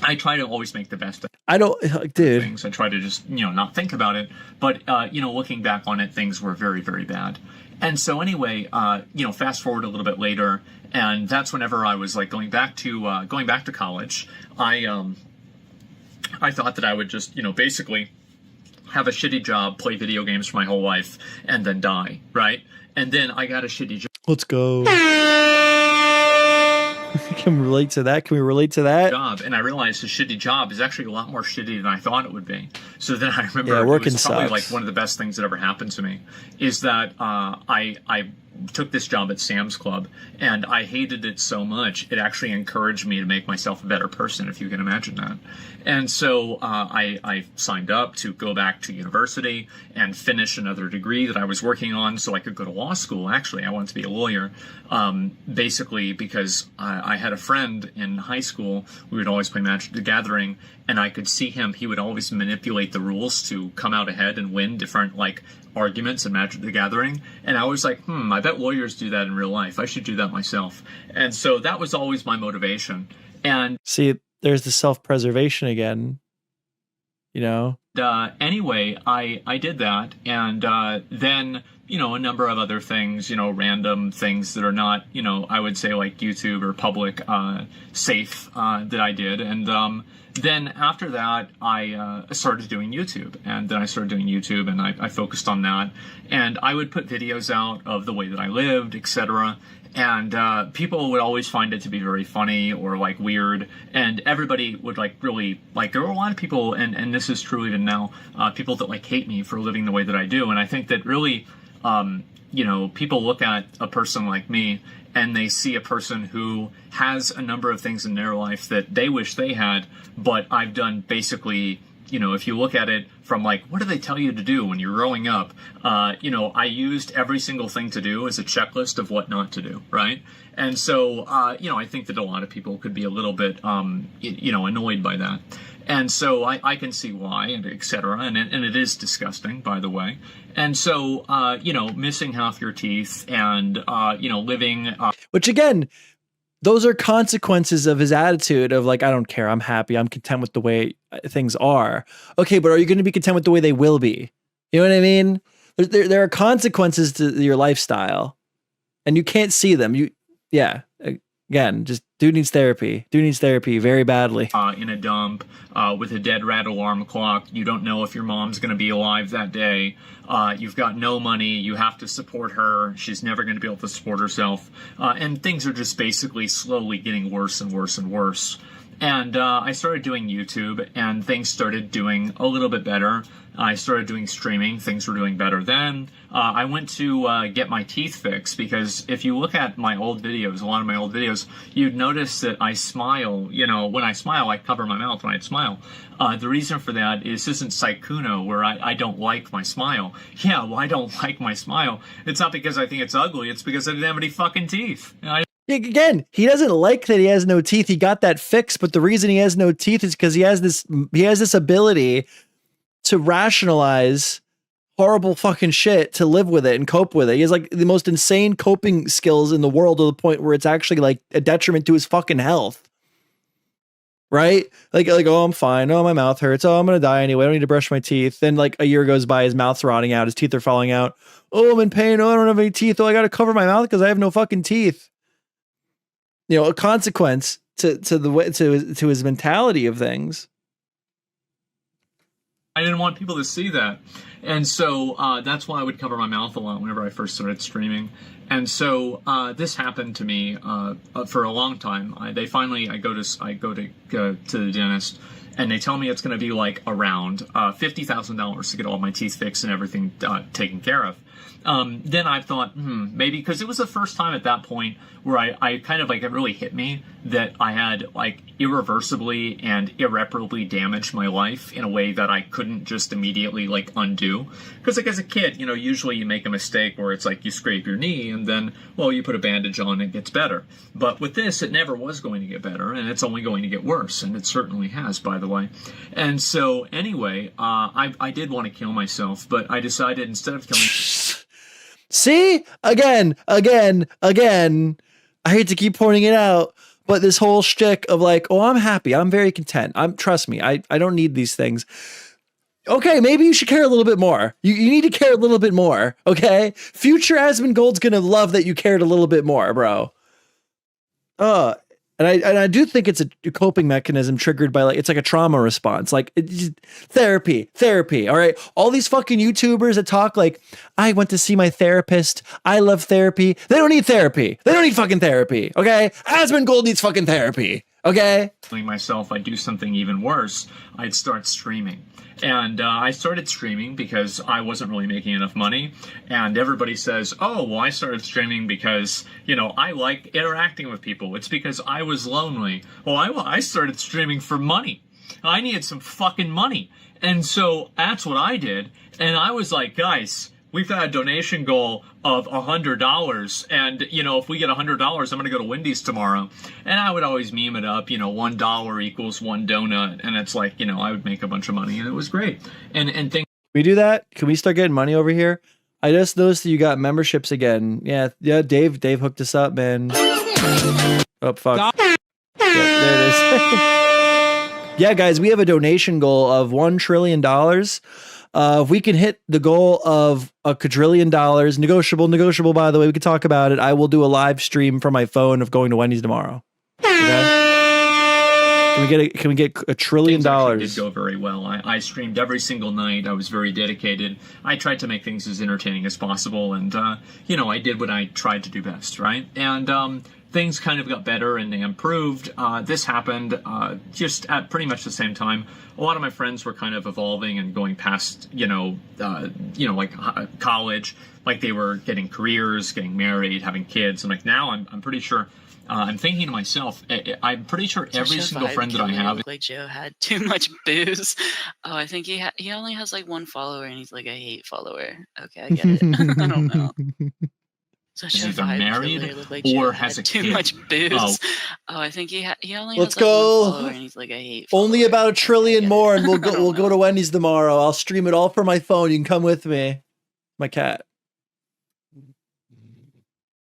I try to always make the best of things. I try to just, not think about it, but, looking back on it, things were very, very bad. And so anyway, fast forward a little bit later, and that's whenever I was like going back to college, I thought that I would just, basically have a shitty job, play video games for my whole life, and then die, right? And then I got a shitty job. Let's go. Can we relate to that? Job, and I realized the shitty job is actually a lot more shitty than I thought it would be. So then I remember it was probably like one of the best things that ever happened to me is that I took this job at Sam's Club, and I hated it so much it actually encouraged me to make myself a better person, if you can imagine that. And so I signed up to go back to university and finish another degree that I was working on so I could go to law school. Actually, I wanted to be a lawyer, basically because I had a friend in high school. We would always play Magic the Gathering, and I could see him. He would always manipulate the rules to come out ahead and win different like arguments in Magic the Gathering. And I was like, I bet lawyers do that in real life. I should do that myself. And so that was always my motivation. And see, there's the self-preservation again, anyway, I did that. And then, a number of other things, random things that are not, I would say like YouTube or public safe that I did. And then after that, I started doing YouTube. And then I started doing YouTube, and I focused on that. And I would put videos out of the way that I lived, etc. And people would always find it to be very funny or like weird, and everybody would like really like. There were a lot of people, and this is true even now, people that like hate me for living the way that I do. And I think that really, people look at a person like me and they see a person who has a number of things in their life that they wish they had, but I've done basically. If you look at it from like, what do they tell you to do when you're growing up? I used every single thing to do as a checklist of what not to do, right? And so, I think that a lot of people could be a little bit, annoyed by that. And so I can see why, and et cetera. And it is disgusting, by the way. And so, missing half your teeth and, living... Which again... Those are consequences of his attitude of like, I don't care. I'm happy. I'm content with the way things are. Okay, but are you going to be content with the way they will be? You know what I mean? There are consequences to your lifestyle, and you can't see them. Again, just Dude needs therapy. Dude needs therapy very badly. In a dump with a dead rat alarm clock. You don't know if your mom's going to be alive that day. You've got no money. You have to support her. She's never going to be able to support herself. And things are just basically slowly getting worse and worse and worse. And I started doing YouTube, and things started doing a little bit better. I started doing streaming. Things were doing better then. I went to get my teeth fixed, because if you look at my old videos, a lot of my old videos, you'd notice that I smile. You know, when I smile, I cover my mouth when I smile. The reason for that is this isn't Saikuno, where I don't like my smile. Yeah, well, I don't like my smile. It's not because I think it's ugly. It's because I didn't have any fucking teeth. Again, he doesn't like that he has no teeth. He got that fixed, but the reason he has no teeth is because he has this ability to rationalize horrible fucking shit, to live with it and cope with it. He has like the most insane coping skills in the world, to the point where it's actually like a detriment to his fucking health. Right? Like, oh, I'm fine. Oh, my mouth hurts. Oh, I'm gonna die anyway. I don't need to brush my teeth. Then like a year goes by, his mouth's rotting out, his teeth are falling out. Oh, I'm in pain. Oh, I don't have any teeth. Oh, I gotta cover my mouth because I have no fucking teeth. You know, a consequence to his mentality of things. I didn't want people to see that. And so that's why I would cover my mouth a lot whenever I first started streaming. And so this happened to me for a long time. I go to the dentist, and they tell me it's going to be like around $50,000 to get all my teeth fixed and everything taken care of. Then I thought, maybe, because it was the first time at that point where I kind of like, it really hit me that I had like irreversibly and irreparably damaged my life in a way that I couldn't just immediately like undo. Because like as a kid, you know, usually you make a mistake where it's like you scrape your knee and then, well, you put a bandage on and it gets better. But with this, it never was going to get better, and it's only going to get worse. And it certainly has, by the way. And so anyway, I did want to kill myself, but I decided instead of killing... See? Again. I hate to keep pointing it out, but this whole shtick of like, oh, I'm happy. I'm very content. Trust me, I don't need these things. Okay, maybe you should care a little bit more. You need to care a little bit more, okay? Future Asmongold's gonna love that you cared a little bit more, bro. And I do think it's a coping mechanism triggered by like, it's like a trauma response, like therapy. All right. All these fucking YouTubers that talk like, I went to see my therapist. I love therapy. They don't need therapy. They don't need fucking therapy. Okay. Asmongold needs fucking therapy. Okay. Myself, I'd do something even worse. I'd start streaming. And I started streaming because I wasn't really making enough money. And everybody says, oh, well, I started streaming because, you know, I like interacting with people. It's because I was lonely. Well, I started streaming for money. I needed some fucking money. And so that's what I did. And I was like, guys, we've got a donation goal of $100, and you know, if we get $100, I'm gonna go to Wendy's tomorrow. And I would always meme it up, you know, $1 equals one donut, and it's like, you know, I would make a bunch of money, and it was great. And things. We do that? Can we start getting money over here? I just noticed that you got memberships again. Yeah, Dave hooked us up, man. Oh fuck. Yeah, there it is. Yeah, guys, we have a donation goal of $1 trillion. If we can hit the goal of $1 quadrillion, negotiable, by the way, we could talk about it. I will do a live stream from my phone of going to Wendy's tomorrow. Okay? Can we get $1 trillion? Things did go very well. I streamed every single night. I was very dedicated. I tried to make things as entertaining as possible, and you know, I did what I tried to do best, right? And things kind of got better and they improved. This happened just at pretty much the same time. A lot of my friends were kind of evolving and going past, like college, like they were getting careers, getting married, having kids. And like now I'm pretty sure, I'm thinking to myself, I'm pretty sure every single friend that I have. Like Joe had too much booze. Oh, I think he only has like one follower and he's like a hate follower. Okay, I get it. I don't know. Such Is either married or has a too kid. Much booze. Oh, I think he only Let's has like go. one follower and he's like a hate follower. Only about $1 trillion more, and we'll go to Wendy's tomorrow. I'll stream it all from my phone. You can come with me. My cat.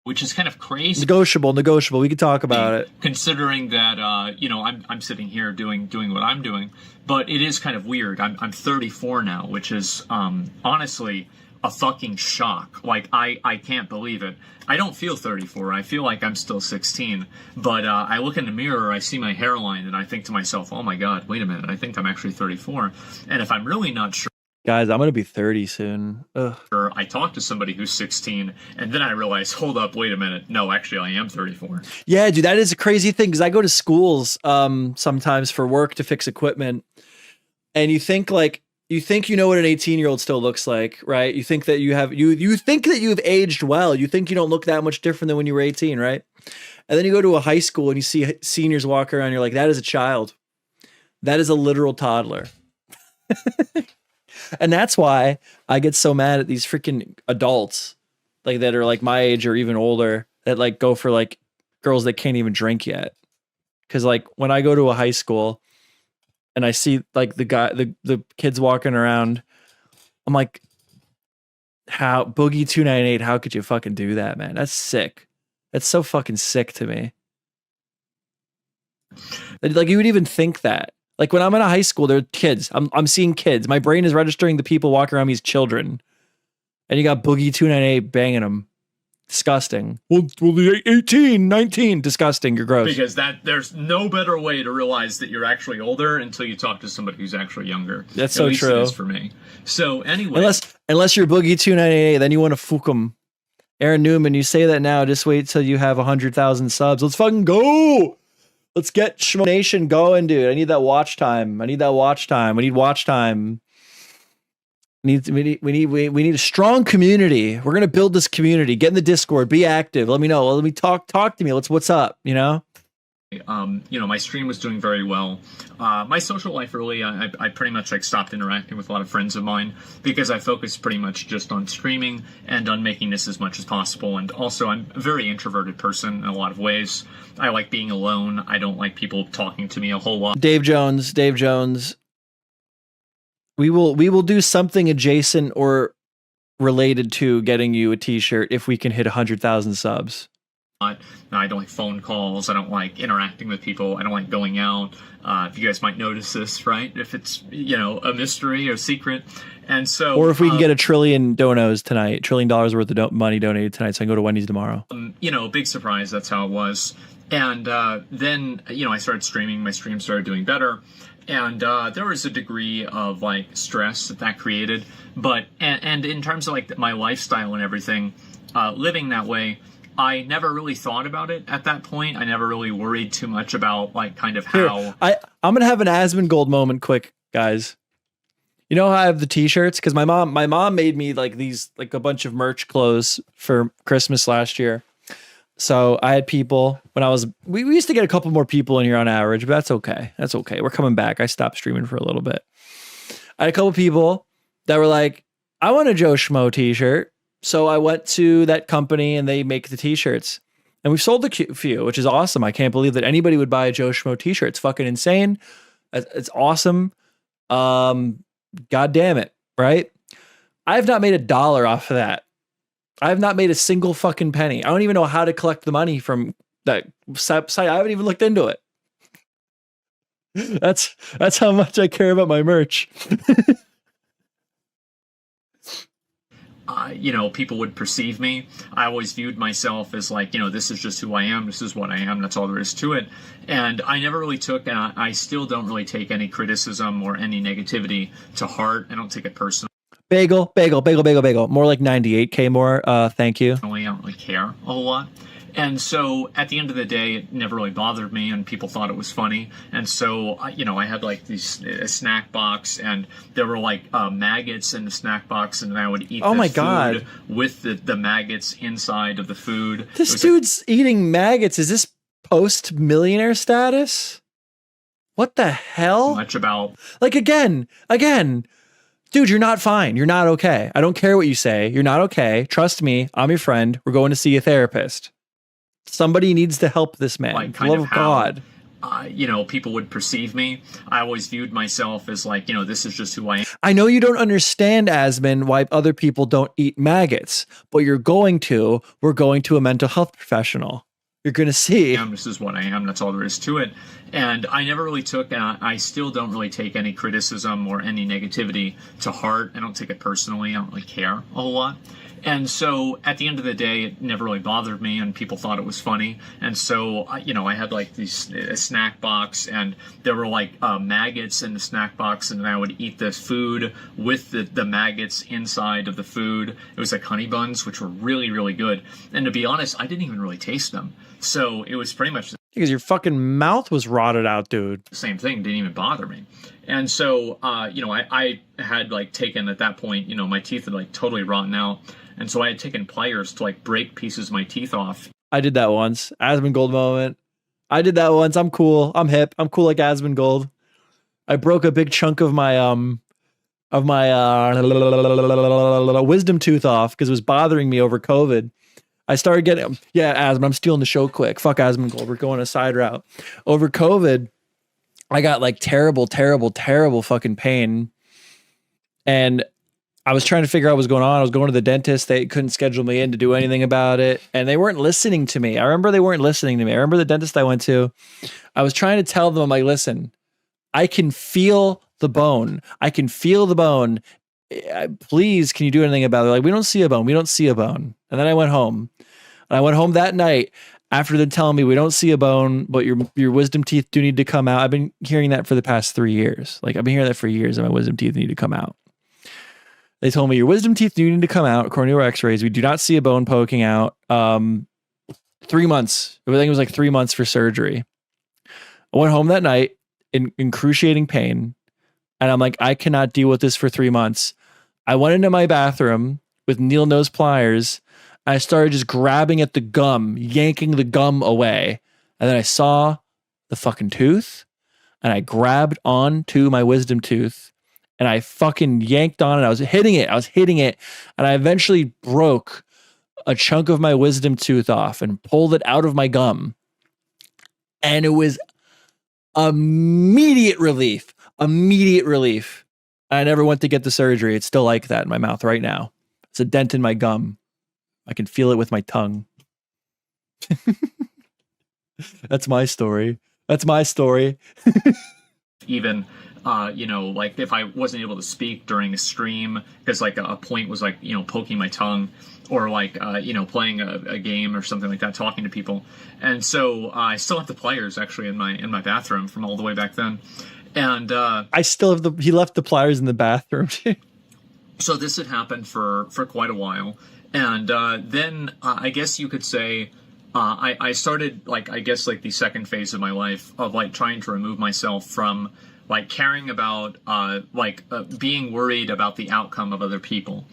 Which is kind of crazy. Negotiable. We can talk about it. Considering that, I'm sitting here doing what I'm doing, but it is kind of weird. I'm 34 now, which is honestly a fucking shock. Like, I can't believe it. I don't feel 34. I feel like I'm still 16. But I look in the mirror, I see my hairline, and I think to myself, oh my God, wait a minute, I think I'm actually 34. And if I'm really not sure, Guys, I'm going to be 30 soon. Ugh. I talk to somebody who's 16, and then I realize, hold up, wait a minute. No, actually, I am 34. Yeah, dude, that is a crazy thing because I go to schools sometimes for work to fix equipment, and you think you know what an 18-year-old still looks like, right? You think that you think that you've aged well. You think you don't look that much different than when you were 18, right? And then you go to a high school and you see seniors walk around. You're like, that is a child. That is a literal toddler. And that's why I get so mad at these freaking adults, like that are like my age or even older, that like go for like girls that can't even drink yet. Because like when I go to a high school and I see like the kids walking around, I'm like, how Boogie 298? How could you fucking do that, man? That's sick. That's so fucking sick to me. Like you would even think that. Like when I'm in a high school, there are kids. I'm seeing kids. My brain is registering the people walking around me as children. And you got Boogie 298 banging them. Disgusting. Well, the 18, 19. Disgusting. You're gross. Because there's no better way to realize that you're actually older until you talk to somebody who's actually younger. That's so true. At least it is for me. So anyway. Unless you're Boogie 298, then you want to fook them. Aaron Newman, you say that now. Just wait till you have 100,000 subs. Let's fucking go. Let's get Shmoe Nation going, dude. I need that watch time. We need watch time. We need a strong community. We're gonna build this community. Get in the Discord. Be active. Let me know. Let me talk to me. What's up? You know. My stream was doing very well. My social life really, I pretty much like stopped interacting with a lot of friends of mine because I focused pretty much just on streaming and on making this as much as possible. And also, I'm a very introverted person in a lot of ways. I like being alone. I don't like people talking to me a whole lot. Dave Jones. We will do something adjacent or related to getting you a t-shirt if we can hit 100,000 subs. I don't like phone calls. I don't like interacting with people. I don't like going out. If you guys might notice this, right? If it's, a mystery or secret. And so, or if we can get $1 trillion donos tonight, $1 trillion worth of money donated tonight, so I can go to Wendy's tomorrow. Big surprise. That's how it was. And then, I started streaming. My stream started doing better. And there was a degree of like stress that created. But, and in terms of like my lifestyle and everything, living that way, I never really thought about it at that point. I never really worried too much about like kind of how. Here, I'm gonna have an Asmongold moment, quick, guys. You know how I have the t-shirts? Because my mom made me like these like a bunch of merch clothes for Christmas last year. So I had people when we used to get a couple more people in here on average, but that's okay. That's okay. We're coming back. I stopped streaming for a little bit. I had a couple people that were like, I want a MeJoeShmoe t-shirt. So I went to that company and they make the t-shirts and we've sold a few, which is awesome. I can't believe that anybody would buy a MeJoeShmoe t-shirt. It's fucking insane. It's awesome. God damn it. Right. I have not made $1 off of that. I have not made a single fucking penny. I don't even know how to collect the money from that site. I haven't even looked into it. That's how much I care about my merch. People would perceive me. I always viewed myself as like, this is just who I am. This is what I am. That's all there is to it. And I never really took, and I still don't really take any criticism or any negativity to heart. I don't take it personally. Bagel. More like 98K more. Thank you. I don't really care a whole lot. And so at the end of the day, it never really bothered me and people thought it was funny. And so, I had like a snack box and there were like maggots in the snack box and I would eat food with the maggots inside of the food. This dude's eating maggots. Is this post-millionaire status? What the hell? Much about... Like, again, dude, you're not fine. You're not okay. I don't care what you say. You're not okay. Trust me. I'm your friend. We're going to see a therapist. Somebody needs to help this man. Like for the love of God. People would perceive me. I always viewed myself as like, this is just who I am. I know you don't understand, Asmon, why other people don't eat maggots, but we're going to a mental health professional. You're going to see. This is what I am. That's all there is to it. And I never really took, and I still don't really take any criticism or any negativity to heart. I don't take it personally. I don't really care a whole lot. And so at the end of the day, it never really bothered me, and people thought it was funny. And so, I had like a snack box, and there were like maggots in the snack box, and then I would eat this food with the maggots inside of the food. It was like honey buns, which were really, really good. And to be honest, I didn't even really taste them. So it was pretty much because your fucking mouth was rotted out, dude. The same thing. Didn't even bother me. And so, I had like taken at that point, my teeth had like totally rotten out. And so I had taken pliers to like break pieces of my teeth off. I did that once. Asmongold moment. I did that once. I'm cool. I'm hip. I'm cool like Asmongold. I broke a big chunk of my wisdom tooth off because it was bothering me over COVID. I started getting, asthma. I'm stealing the show quick. Fuck Asmongold. We're going a side route. Over COVID, I got like terrible fucking pain. And I was trying to figure out what was going on. I was going to the dentist. They couldn't schedule me in to do anything about it. And they weren't listening to me. I remember they weren't listening to me. I remember the dentist I went to. I was trying to tell them, I'm like, listen, I can feel the bone. I can feel the bone. Please, can you do anything about it? Like, we don't see a bone. We don't see a bone. And then I went home. And I went home that night after them telling me we don't see a bone, but your wisdom teeth do need to come out. I've been hearing that for the past 3 years. Like, I've been hearing that for years, that my wisdom teeth need to come out. They told me your wisdom teeth do need to come out according to our x-rays. We do not see a bone poking out. 3 months. I think it was like 3 months for surgery. I went home that night in excruciating pain. And I'm like, I cannot deal with this for 3 months. I went into my bathroom with needle nose pliers. I started just grabbing at the gum, yanking the gum away. And then I saw the fucking tooth. And I grabbed onto my wisdom tooth. And I fucking yanked on it. I was hitting it. And I eventually broke a chunk of my wisdom tooth off and pulled it out of my gum. And it was immediate relief. I never went to get the surgery. It's still like that in my mouth right now. It's a dent in my gum. I can feel it with my tongue. That's my story. Even like if I wasn't able to speak during a stream because like a point was like, poking my tongue or like, playing a game or something like that, talking to people. And so I still have the pliers actually in my bathroom from all the way back then. And I still have he left the pliers in the bathroom. So this had happened for quite a while. And then I guess you could say I started like, I guess like the second phase of my life of like trying to remove myself from like caring about being worried about the outcome of other people.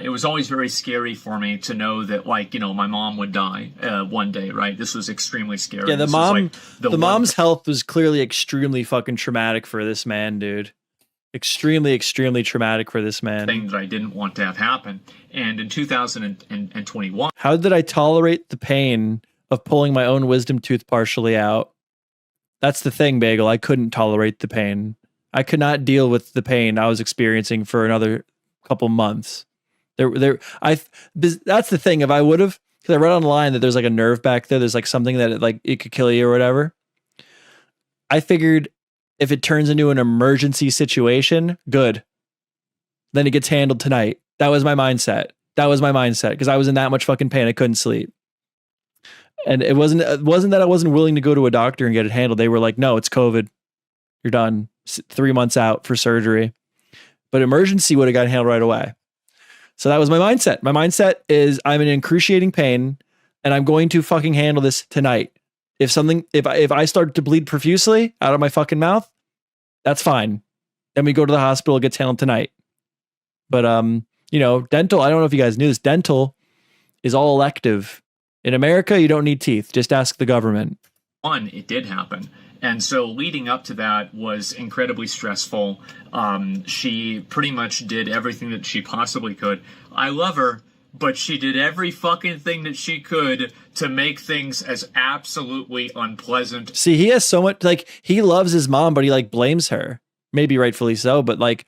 It was always very scary for me to know that like, my mom would die one day, right? This was extremely scary. Yeah, the mom's health was clearly extremely fucking traumatic for this man, dude. Extremely traumatic for this man. Thing that I didn't want to have happen. And in 2021. How did I tolerate the pain of pulling my own wisdom tooth partially out? That's the thing, Bagel. I couldn't tolerate the pain. I could not deal with the pain I was experiencing for another couple months. That's the thing. If I would have, because I read online that there's like a nerve back there. There's like something that it could kill you or whatever. I figured if it turns into an emergency situation, good. Then it gets handled tonight. That was my mindset. Because I was in that much fucking pain. I couldn't sleep. And it wasn't that I wasn't willing to go to a doctor and get it handled. They were like, no, it's COVID. You're done. 3 months out for surgery. But emergency would have got handled right away. So that was my mindset. My mindset is I'm in excruciating pain and I'm going to fucking handle this tonight. If I start to bleed profusely out of my fucking mouth, that's fine. Then we go to the hospital, it gets handled tonight. But dental, I don't know if you guys knew this, dental is all elective. In America, you don't need teeth. Just ask the government. It did happen. And so leading up to that was incredibly stressful. She pretty much did everything that she possibly could. I love her, but she did every fucking thing that she could to make things as absolutely unpleasant. See, he has so much, like, he loves his mom, but he like blames her. Maybe rightfully so, but like,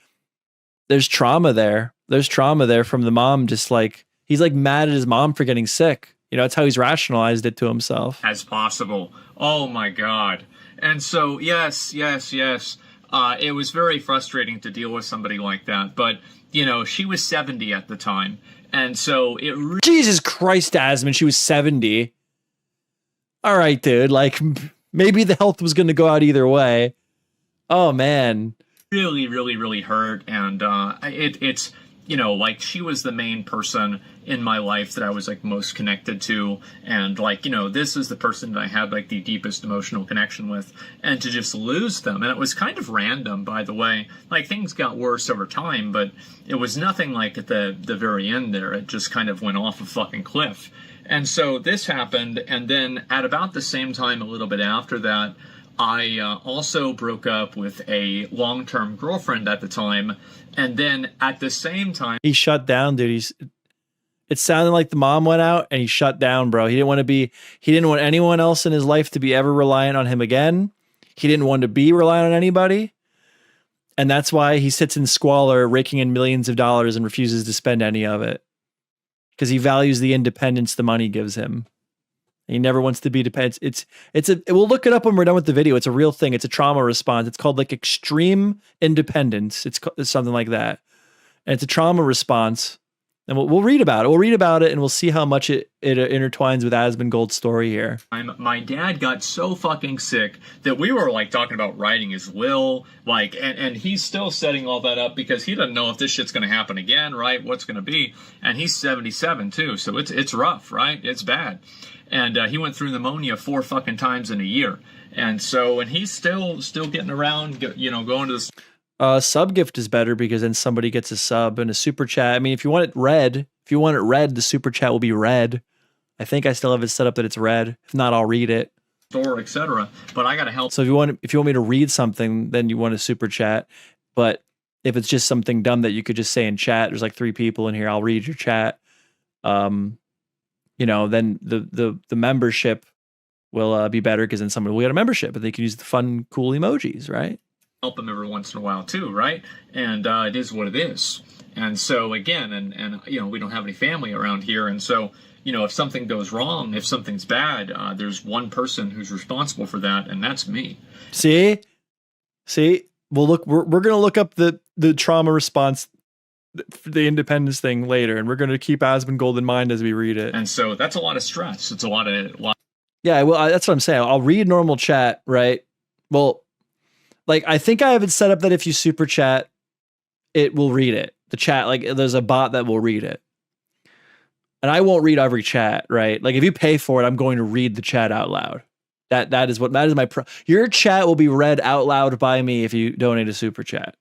there's trauma there. There's trauma there from the mom. Just like, he's like mad at his mom for getting sick. You know, that's how he's rationalized it to himself. As possible. Oh my God. And so, yes. It was very frustrating to deal with somebody like that. But, you know, she was 70 at the time. And so it Jesus Christ, Asmon, she was 70. All right, dude. Like, maybe the health was going to go out either way. Oh, man. really hurt. And it's, you know, like, she was the main person in my life that I was, like, most connected to. And, like, you know, this is the person that I had, like, the deepest emotional connection with. And to just lose them, and it was kind of random, by the way. Like, things got worse over time, but it was nothing like at the very end there. It just kind of went off a fucking cliff. And so this happened, and then at about the same time, a little bit after that, I also broke up with a long-term girlfriend at the time. And then at the same time, he shut down, dude. It sounded like the mom went out and he shut down, bro. He didn't want anyone else in his life to be ever reliant on him again. He didn't want to be reliant on anybody. And that's why he sits in squalor, raking in millions of dollars and refuses to spend any of it. Because he values the independence the money gives him. He never wants to be dependent. We'll look it up when we're done with the video. It's a real thing. It's a trauma response. It's called like extreme independence. It's something like that. And it's a trauma response. And we'll read about it. We'll read about it and we'll see how much it intertwines with Asmongold's story here. My dad got so fucking sick that we were like talking about writing his will, like, and he's still setting all that up because he doesn't know if this shit's going to happen again, right? What's going to be? And he's 77 too, so it's rough, right? It's bad. And he went through pneumonia 4 fucking times in a year. And so, and he's still getting around, you know, going to this. Sub gift is better because then somebody gets a sub and a super chat. I mean, if you want it red, the super chat will be red. I think I still have it set up that it's red. If not, I'll read it. Store, etc. But I gotta help. So if you want me to read something, then you want a super chat. But if it's just something dumb that you could just say in chat, there's like 3 people in here. I'll read your chat. You know, then the membership will be better because then someone will get a membership, but they can use the fun, cool emojis, right? Help them every once in a while too, right? And it is what it is. And so again, and you know, we don't have any family around here, and so, you know, if something goes wrong, if something's bad, there's one person who's responsible for that, and that's me. See, well, look, we're gonna look up the trauma response, the independence thing later, and we're gonna keep Asmongold in mind as we read it. And so that's a lot of stress. It's a lot. Yeah, well, that's what I'm saying. I'll read normal chat, right? Well, like, I think I have it set up that if you super chat, it will read it. The chat, like, there's a bot that will read it. And I won't read every chat, right? Like, if you pay for it, I'm going to read the chat out loud. That is my your chat will be read out loud by me if you donate a super chat.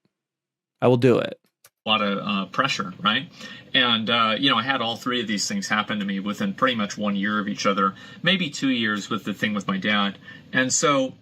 I will do it. A lot of pressure, right? And, you know, I had all 3 of these things happen to me within pretty much 1 year of each other, maybe 2 years with the thing with my dad. And so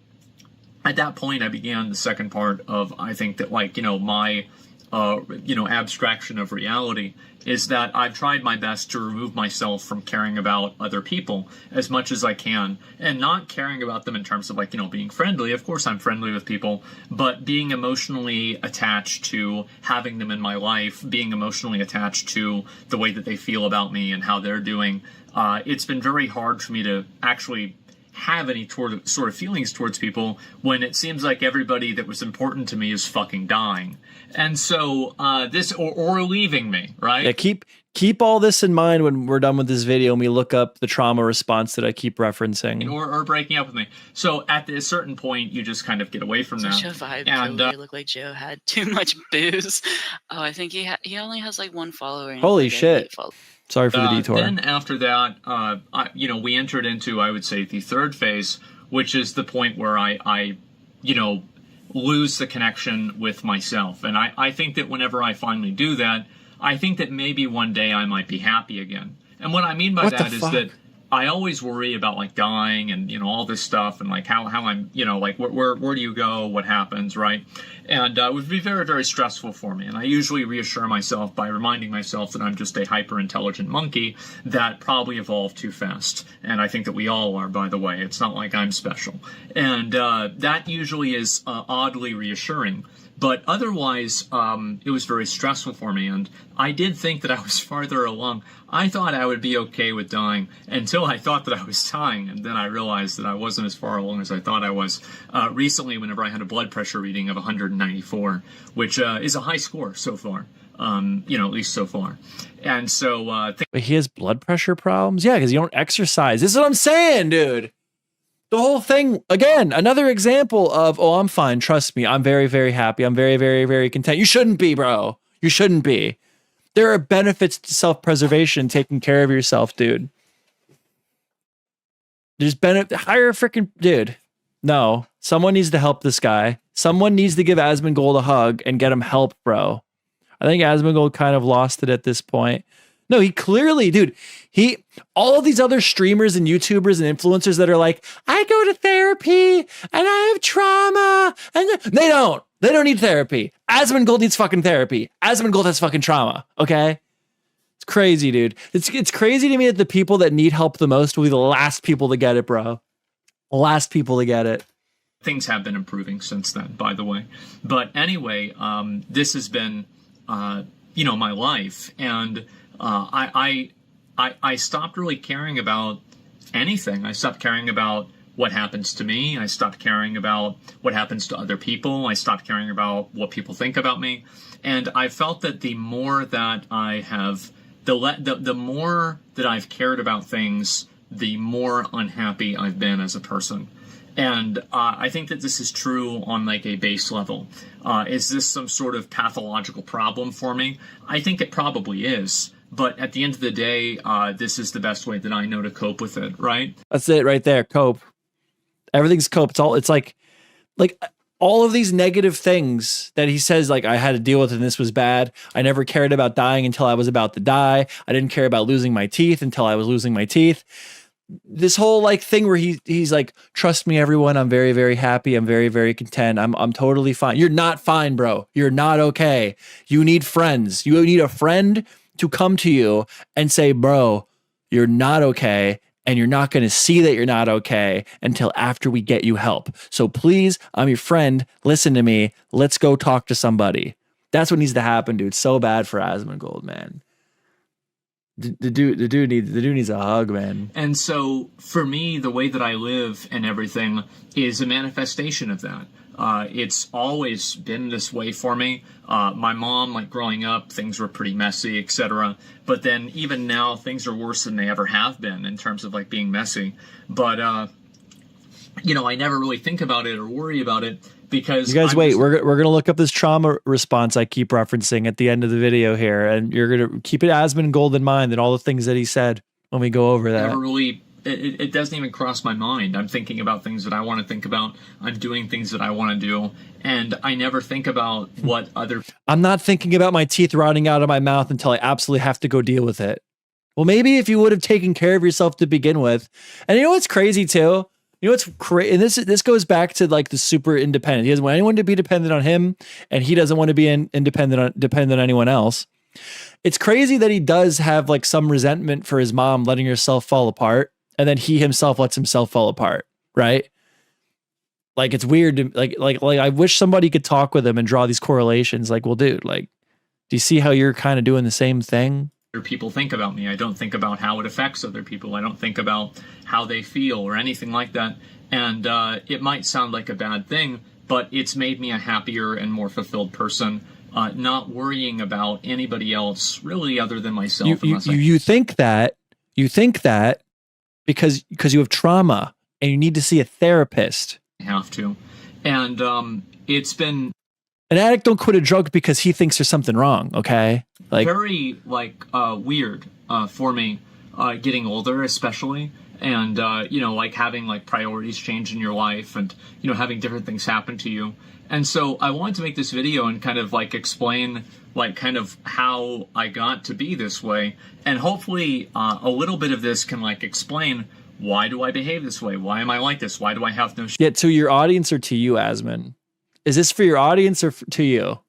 at that point, I began the second part of, I think that, like, you know, my, you know, abstraction of reality is that I've tried my best to remove myself from caring about other people as much as I can, and not caring about them in terms of, like, you know, being friendly. Of course, I'm friendly with people, but being emotionally attached to having them in my life, being emotionally attached to the way that they feel about me and how they're doing. It's been very hard for me to actually have any sort of feelings towards people when it seems like everybody that was important to me is fucking dying. And so this or leaving me, right? Yeah, keep all this in mind when we're done with this video and we look up the trauma response that I keep referencing. Or breaking up with me. So at a certain point, you just kind of get away from that. Such a vibe. And it looked like Joe had too much booze. Oh, I think he only has like 1 follower. And holy shit. Sorry for the detour. Then after that, you know, we entered into, I would say, the 3rd phase, which is the point where I you know, lose the connection with myself. And I think that whenever I finally do that, I think that maybe one day I might be happy again. And what I mean by that is that I always worry about, like, dying and, you know, all this stuff and, like, how I'm, you know, like, where do you go? What happens, right? And it would be very, very stressful for me. And I usually reassure myself by reminding myself that I'm just a hyper-intelligent monkey that probably evolved too fast. And I think that we all are, by the way. It's not like I'm special. And that usually is oddly reassuring. But otherwise, it was very stressful for me, and I did think that I was farther along. I thought I would be okay with dying until I thought that I was dying, and then I realized that I wasn't as far along as I thought I was. Recently, whenever I had a blood pressure reading of 194, which is a high score so far. At least so far. And so but he has blood pressure problems? Yeah, because you don't exercise. This is what I'm saying, dude. The whole thing, again, another example of, oh, I'm fine. Trust me. I'm very, very happy. I'm very, very, very content. You shouldn't be, bro. You shouldn't be. There are benefits to self-preservation, taking care of yourself, dude. There's hire a freaking dude. No, someone needs to help this guy. Someone needs to give Asmongold a hug and get him help, bro. I think Asmongold kind of lost it at this point. No, he clearly, dude, all of these other streamers and YouTubers and influencers that are like, I go to therapy and I have trauma. And they don't need therapy. Asmongold needs fucking therapy. Asmongold has fucking trauma. Okay. It's crazy, dude. It's crazy to me that the people that need help the most will be the last people to get it, bro. Last people to get it. Things have been improving since then, by the way. But anyway, this has been, my life. And I stopped really caring about anything. I stopped caring about what happens to me. I stopped caring about what happens to other people. I stopped caring about what people think about me. And I felt that the more that I have, the more that I've cared about things, the more unhappy I've been as a person. And I think that this is true on like a base level. Is this some sort of pathological problem for me? I think it probably is. But at the end of the day, this is the best way that I know to cope with it, right? That's it right there. Cope. Everything's cope. It's like all of these negative things that he says, like, I had to deal with and this was bad. I never cared about dying until I was about to die. I didn't care about losing my teeth until I was losing my teeth. This whole like thing where he's like, trust me, everyone, I'm very, very happy. I'm very, very content. I'm totally fine. You're not fine, bro. You're not okay. You need friends. You need a friend to come to you and say, bro, you're not okay. And you're not going to see that you're not okay until after we get you help. So please, I'm your friend. Listen to me. Let's go talk to somebody. That's what needs to happen, dude. So bad for Asmongold, man. The dude needs a hug, man. And so for me, the way that I live and everything is a manifestation of that. It's always been this way for me. My mom, like growing up, things were pretty messy, etc. But then even now, things are worse than they ever have been in terms of like being messy. But I never really think about it or worry about it because you guys wait. We're gonna look up this trauma response I keep referencing at the end of the video here, and you're gonna keep it Asmongold in mind and all the things that he said when we go over that. Never really. It doesn't even cross my mind. I'm thinking about things that I want to think about. I'm doing things that I want to do. And I never think about what other... I'm not thinking about my teeth rotting out of my mouth until I absolutely have to go deal with it. Well, maybe if you would have taken care of yourself to begin with. And you know what's crazy too? You know what's crazy? And this goes back to like the super independent. He doesn't want anyone to be dependent on him, and he doesn't want to be dependent on anyone else. It's crazy that he does have like some resentment for his mom letting herself fall apart. And then he himself lets himself fall apart, right? Like it's weird to like I wish somebody could talk with him and draw these correlations. Like, well, dude, like, do you see how you're kind of doing the same thing? People think about me. I don't think about how it affects other people. I don't think about how they feel or anything like that. And it might sound like a bad thing, but it's made me a happier and more fulfilled person. Not worrying about anybody else really other than myself. You think that because you have trauma and you need to see a therapist. I have to. And it's been... An addict don't quit a drug because he thinks there's something wrong, okay? Like very, weird for me getting older, especially. And, like having, like, priorities change in your life and, having different things happen to you. And so I wanted to make this video and kind of, like, explain... like kind of how I got to be this way. And hopefully a little bit of this can like explain why do I behave this way? Why am I like this? Why do I have no... Yeah, to your audience or to you, Asmon? Is this for your audience or to you?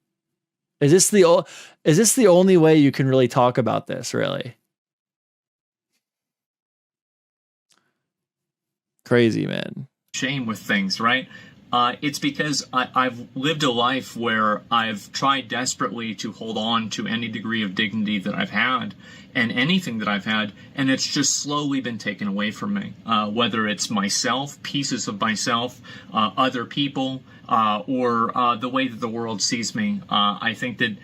Is this the only way you can really talk about this, really? Crazy, man. Shame with things, right? It's because I've lived a life where I've tried desperately to hold on to any degree of dignity that I've had and anything that I've had, and it's just slowly been taken away from me. Whether it's myself, pieces of myself, other people, or the way that the world sees me. I think that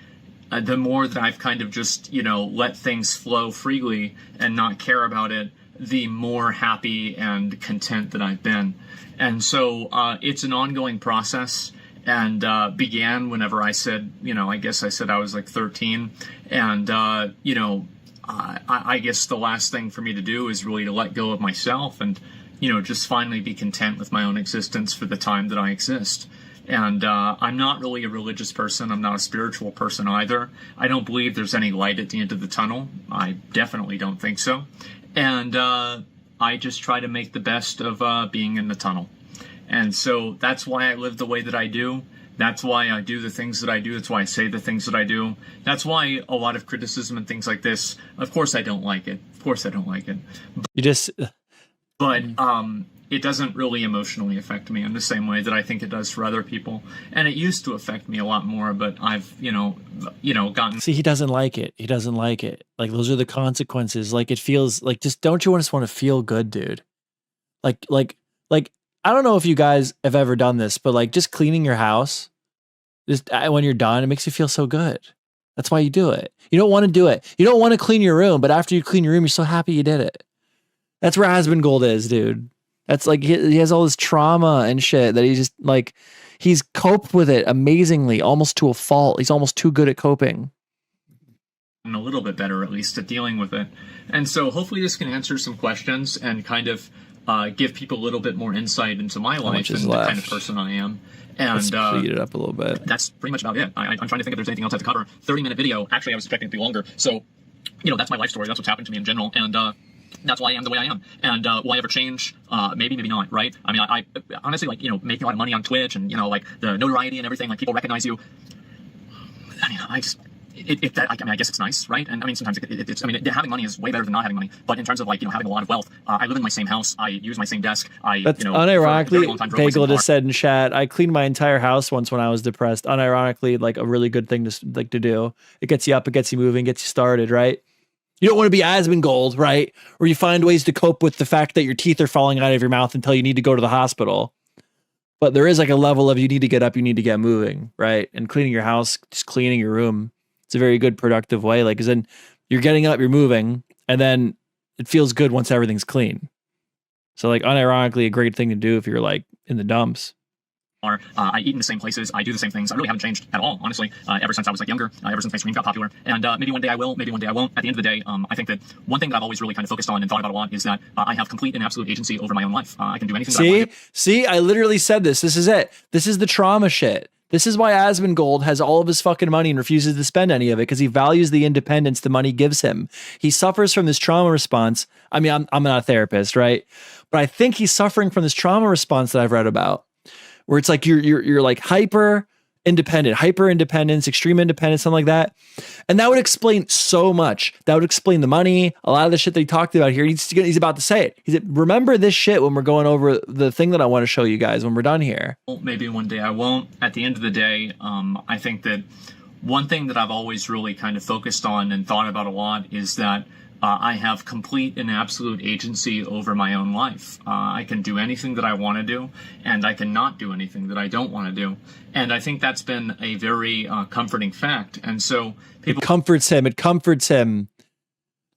the more that I've kind of just, let things flow freely and not care about it, the more happy and content that I've been. And so it's an ongoing process, and began whenever I said, I guess I said I was like 13. And, I guess the last thing for me to do is really to let go of myself and, just finally be content with my own existence for the time that I exist. And I'm not really a religious person. I'm not a spiritual person either. I don't believe there's any light at the end of the tunnel. I definitely don't think so. And I just try to make the best of being in the tunnel. And so that's why I live the way that I do. That's why I do the things that I do. That's why I say the things that I do. That's why a lot of criticism and things like this, of course I don't like it. Of course I don't like it. But it doesn't really emotionally affect me in the same way that I think it does for other people. And it used to affect me a lot more, but I've, gotten... See, he doesn't like it. He doesn't like it. Like, those are the consequences. Like, it feels like, just don't you just want to feel good, dude? Like, I don't know if you guys have ever done this, but like just cleaning your house, just when you're done, it makes you feel so good. That's why you do it. You don't want to do it. You don't want to clean your room, but after you clean your room, you're so happy you did it. That's where Asmongold is, dude. That's like, he has all this trauma and shit that he's just like, he's coped with it amazingly, almost to a fault. He's almost too good at coping. A little bit better, at least, at dealing with it. And so hopefully this can answer some questions and kind of give people a little bit more insight into my life and the kind of person I am. And let's speed it up a little bit. That's pretty much about it. I'm trying to think if there's anything else I have to cover. 30-minute video. Actually, I was expecting it to be longer. So, that's my life story. That's what's happened to me in general. And that's why I am the way I am. And will I ever change? Maybe, maybe not, right? I mean, I honestly, making a lot of money on Twitch and, the notoriety and everything, like, people recognize you. I mean, I guess it's nice, right? And I mean, sometimes having money is way better than not having money. But in terms of having a lot of wealth, I live in my same house. I use my same desk. That's unironically, Bagel just said in chat, I cleaned my entire house once when I was depressed. Unironically, like a really good thing to do. It gets you up, it gets you moving, gets you started, right? You don't want to be Asmongold, right? Or you find ways to cope with the fact that your teeth are falling out of your mouth until you need to go to the hospital. But there is like a level of, you need to get up, you need to get moving, right? And cleaning your house, just cleaning your room, it's a very good productive way. Like, 'cause then you're getting up, you're moving, and then it feels good once everything's clean. So like, unironically, a great thing to do if you're like in the dumps. I eat in the same places. I do the same things. I really haven't changed at all, honestly, ever since I was younger, ever since my stream got popular. And maybe one day I will, maybe one day I won't. At the end of the day, I think that one thing that I've always really kind of focused on and thought about a lot is that I have complete and absolute agency over my own life. I can do anything that I want to do. See, I literally said this. This is it. This is the trauma shit. This is why Asmongold has all of his fucking money and refuses to spend any of it, because he values the independence the money gives him. He suffers from this trauma response. I mean, I'm not a therapist, right? But I think he's suffering from this trauma response that I've read about, where it's like you're like hyper independence, extreme independence, something like that. And that would explain so much. That would explain the money, a lot of the shit that he talked about here. He's about to say it. He said, remember this shit when we're going over the thing that I want to show you guys when we're done here. Maybe one day I won't. At the end of the day, I think that one thing that I've always really kind of focused on and thought about a lot is that I have complete and absolute agency over my own life. I can do anything that I want to do, and I can not do anything that I don't want to do. And I think that's been a very comforting fact. And so it comforts him. It comforts him.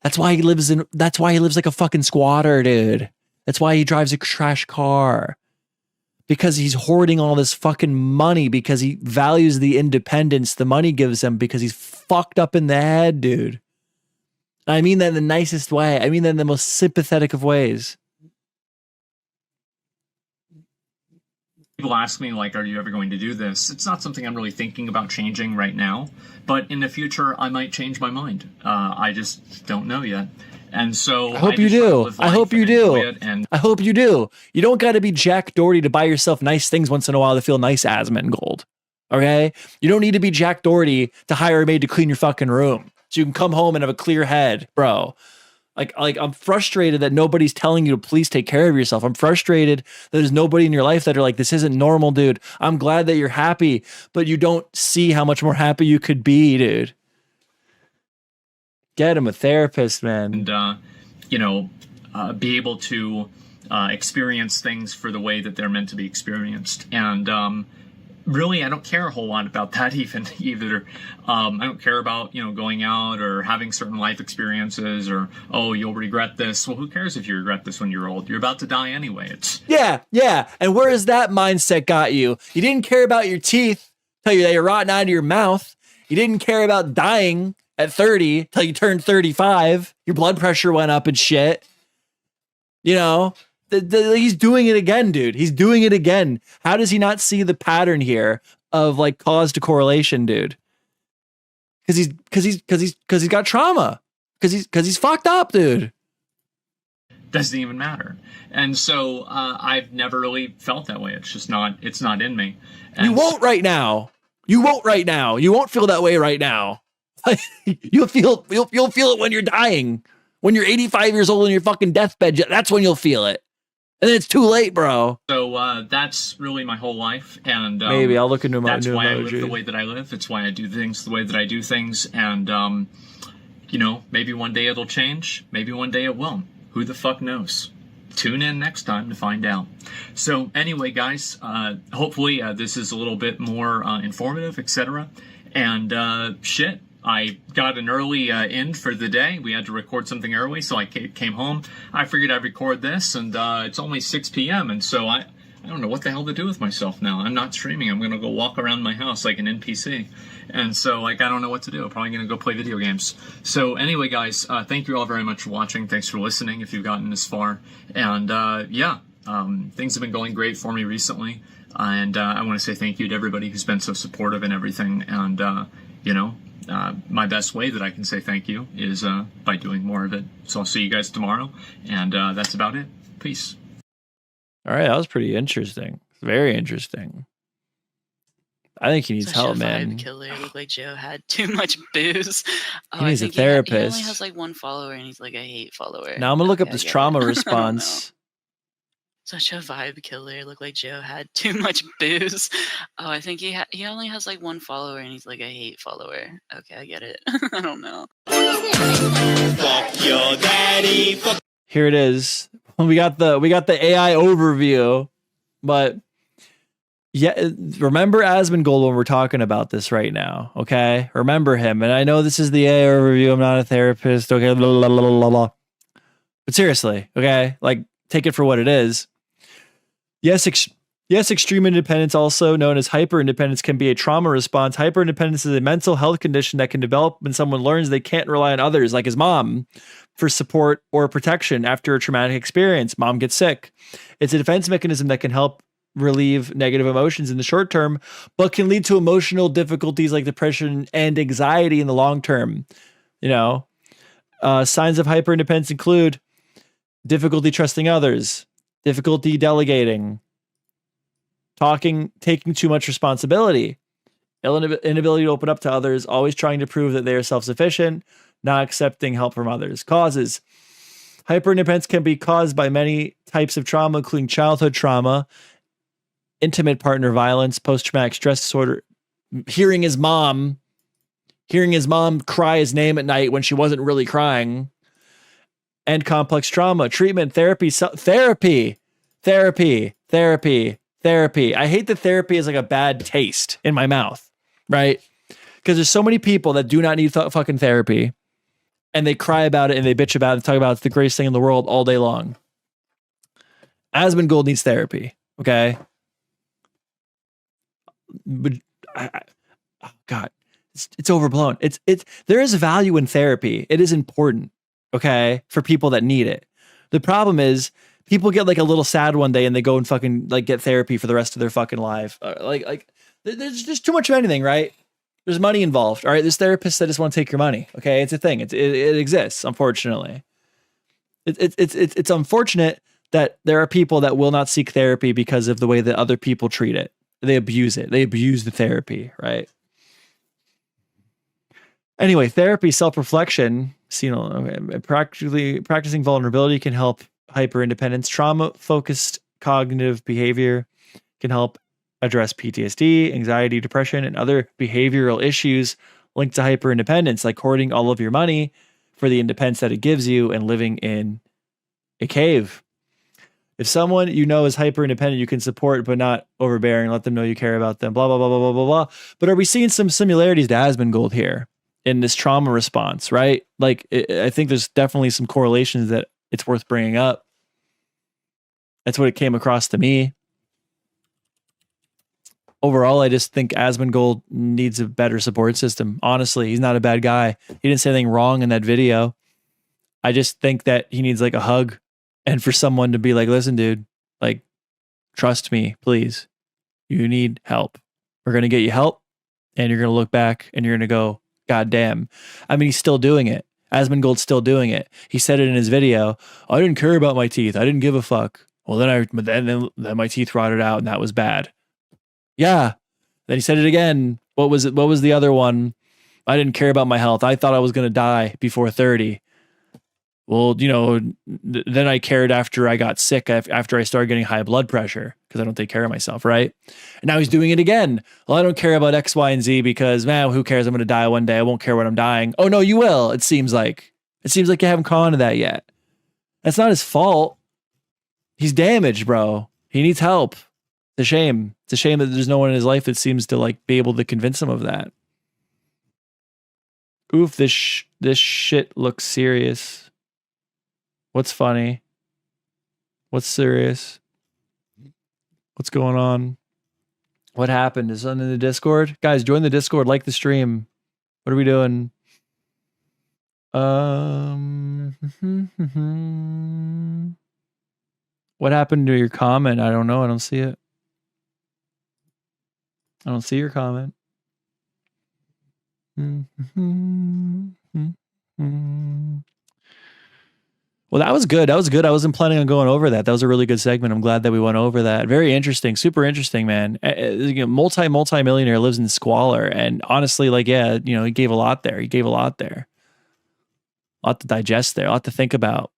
That's why he lives like a fucking squatter, dude. That's why he drives a trash car. Because he's hoarding all this fucking money, because he values the independence the money gives him, because he's fucked up in the head, dude. I mean that in the nicest way. I mean that in the most sympathetic of ways. People ask me, like, are you ever going to do this? It's not something I'm really thinking about changing right now, but in the future, I might change my mind. I just don't know yet. And so I hope you do. I hope you do. I hope you do. You don't got to be Jack Doherty to buy yourself nice things once in a while to feel nice, Asmongold. Okay? You don't need to be Jack Doherty to hire a maid to clean your fucking room so you can come home and have a clear head, bro. Like I'm frustrated that nobody's telling you to please take care of yourself. I'm frustrated that there's nobody in your life that are like, this isn't normal, dude. I'm glad that you're happy, but you don't see how much more happy you could be, dude. Get him a therapist, man. And, be able to experience things for the way that they're meant to be experienced. And really, I don't care a whole lot about that either. I don't care about, going out or having certain life experiences or, oh, you'll regret this. Well, who cares if you regret this when you're old? You're about to die anyway. Yeah. And where has that mindset got you? You didn't care about your teeth till you're rotten out of your mouth. You didn't care about dying at 30 till you turned 35. Your blood pressure went up and shit. He's doing it again, dude. He's doing it again. How does he not see the pattern here of like cause to correlation, dude? Because he's got trauma. Because he's fucked up, dude. Doesn't even matter. And so I've never really felt that way. It's not in me. And you won't right now. You won't feel that way right now. You'll feel it when you're dying. When you're 85 years old on your fucking deathbed, that's when you'll feel it. And then it's too late, bro. So that's really my whole life. And maybe I'll look into my that's new why emoji. I live the way that I live. It's why I do things the way that I do things. And, maybe one day it'll change. Maybe one day it won't. Who the fuck knows? Tune in next time to find out. So anyway, guys, hopefully this is a little bit more informative, etc. And shit. I got an early end for the day. We had to record something early, so I came home. I figured I'd record this, and it's only 6 p.m., and so I don't know what the hell to do with myself now. I'm not streaming. I'm going to go walk around my house like an NPC. And so, I don't know what to do. I'm probably going to go play video games. So anyway, guys, thank you all very much for watching. Thanks for listening if you've gotten this far. And things have been going great for me recently. And I want to say thank you to everybody who's been so supportive and everything. And, my best way that I can say thank you is by doing more of it. So I'll see you guys tomorrow, and that's about it. Peace. All right, that was pretty interesting. Very interesting. I think he needs help, man. Vibe killer. Looked like Joe had too much booze. He needs a therapist. He only has like one follower, and he's like a hate follower. Now I'm gonna look up this trauma response. Such a vibe killer. Looked like Joe had too much booze. Oh, I think he only has like one follower, and he's like a hate follower. Okay, I get it. I don't know. Fuck your daddy. Fuck. Here it is. We got the AI overview, but yeah, remember Asmongold when we're talking about this right now. Okay, remember him. And I know this is the AI overview. I'm not a therapist. Okay, blah, blah, blah, blah, blah. But seriously, okay, like take it for what it is. Yes, extreme independence, also known as hyper-independence, can be a trauma response. Hyper-independence is a mental health condition that can develop when someone learns they can't rely on others, like his mom, for support or protection after a traumatic experience. Mom gets sick. It's a defense mechanism that can help relieve negative emotions in the short term, but can lead to emotional difficulties like depression and anxiety in the long term. Signs of hyper-independence include difficulty trusting others, difficulty delegating, taking too much responsibility, inability to open up to others, always trying to prove that they are self-sufficient, not accepting help from others. Causes. Hyperindependence can be caused by many types of trauma, including childhood trauma, intimate partner violence, post-traumatic stress disorder, hearing his mom cry his name at night when she wasn't really crying, and complex trauma. Treatment, therapy. I hate that therapy is like a bad taste in my mouth, right? Because there's so many people that do not need fucking therapy, and they cry about it and they bitch about it and talk about it's the greatest thing in the world all day long. Asmongold needs therapy, okay? But oh God, it's overblown. There is value in therapy. It is important. Okay, for people that need it. The problem is people get like a little sad one day and they go and fucking like get therapy for the rest of their fucking life. There's just too much of anything, right? There's money involved. All right, there's therapists that just want to take your money. Okay, it's a thing. It exists. Unfortunately, it's unfortunate that there are people that will not seek therapy because of the way that other people treat it. They abuse it. They abuse the therapy, right? Anyway, therapy, self-reflection, Okay. Practicing vulnerability can help hyper independence. Trauma focused cognitive behavior can help address PTSD, anxiety, depression, and other behavioral issues linked to hyper independence, like hoarding all of your money for the independence that it gives you and living in a cave. If someone you know is hyper independent, you can support but not overbearing. Let them know you care about them. Blah blah blah blah blah blah blah. But are we seeing some similarities to Asmongold here in this trauma response? Right? Like I think there's definitely some correlations that it's worth bringing up. That's what it came across to me. Overall, I just think Asmongold needs a better support system. Honestly, he's not a bad guy. He didn't say anything wrong in that video. I just think that he needs like a hug. And for someone to be like, listen, dude, like, trust me, please. You need help. We're going to get you help. And you're going to look back and you're going to go, God damn. I mean, he's still doing it. Asmongold's still doing it. He said it in his video. I didn't care about my teeth. I didn't give a fuck. Well, then my teeth rotted out and that was bad. Yeah. Then he said it again. What was it? What was the other one? I didn't care about my health. I thought I was going to die before 30. Well, you know, then I cared after I got sick, after I started getting high blood pressure because I don't take care of myself, right? And now he's doing it again. Well, I don't care about X, Y, and Z because, man, who cares? I'm going to die one day. I won't care when I'm dying. Oh, no, you will, it seems like. It seems like you haven't caught on to that yet. That's not his fault. He's damaged, bro. He needs help. It's a shame. It's a shame that there's no one in his life that seems to like be able to convince him of that. Oof, this shit looks serious. What's funny? What's serious? What's going on? What happened? Is something in the Discord? Guys, join the Discord, like the stream. What are we doing? What happened to your comment? I don't know. I don't see it. I don't see your comment. Well, that was good. That was good. I wasn't planning on going over that. That was a really good segment. I'm glad that we went over that. Very interesting. Super interesting, man. Multi-millionaire lives in squalor. And honestly, like, yeah, you know, he gave a lot there. He gave a lot there. A lot to digest there. A lot to think about.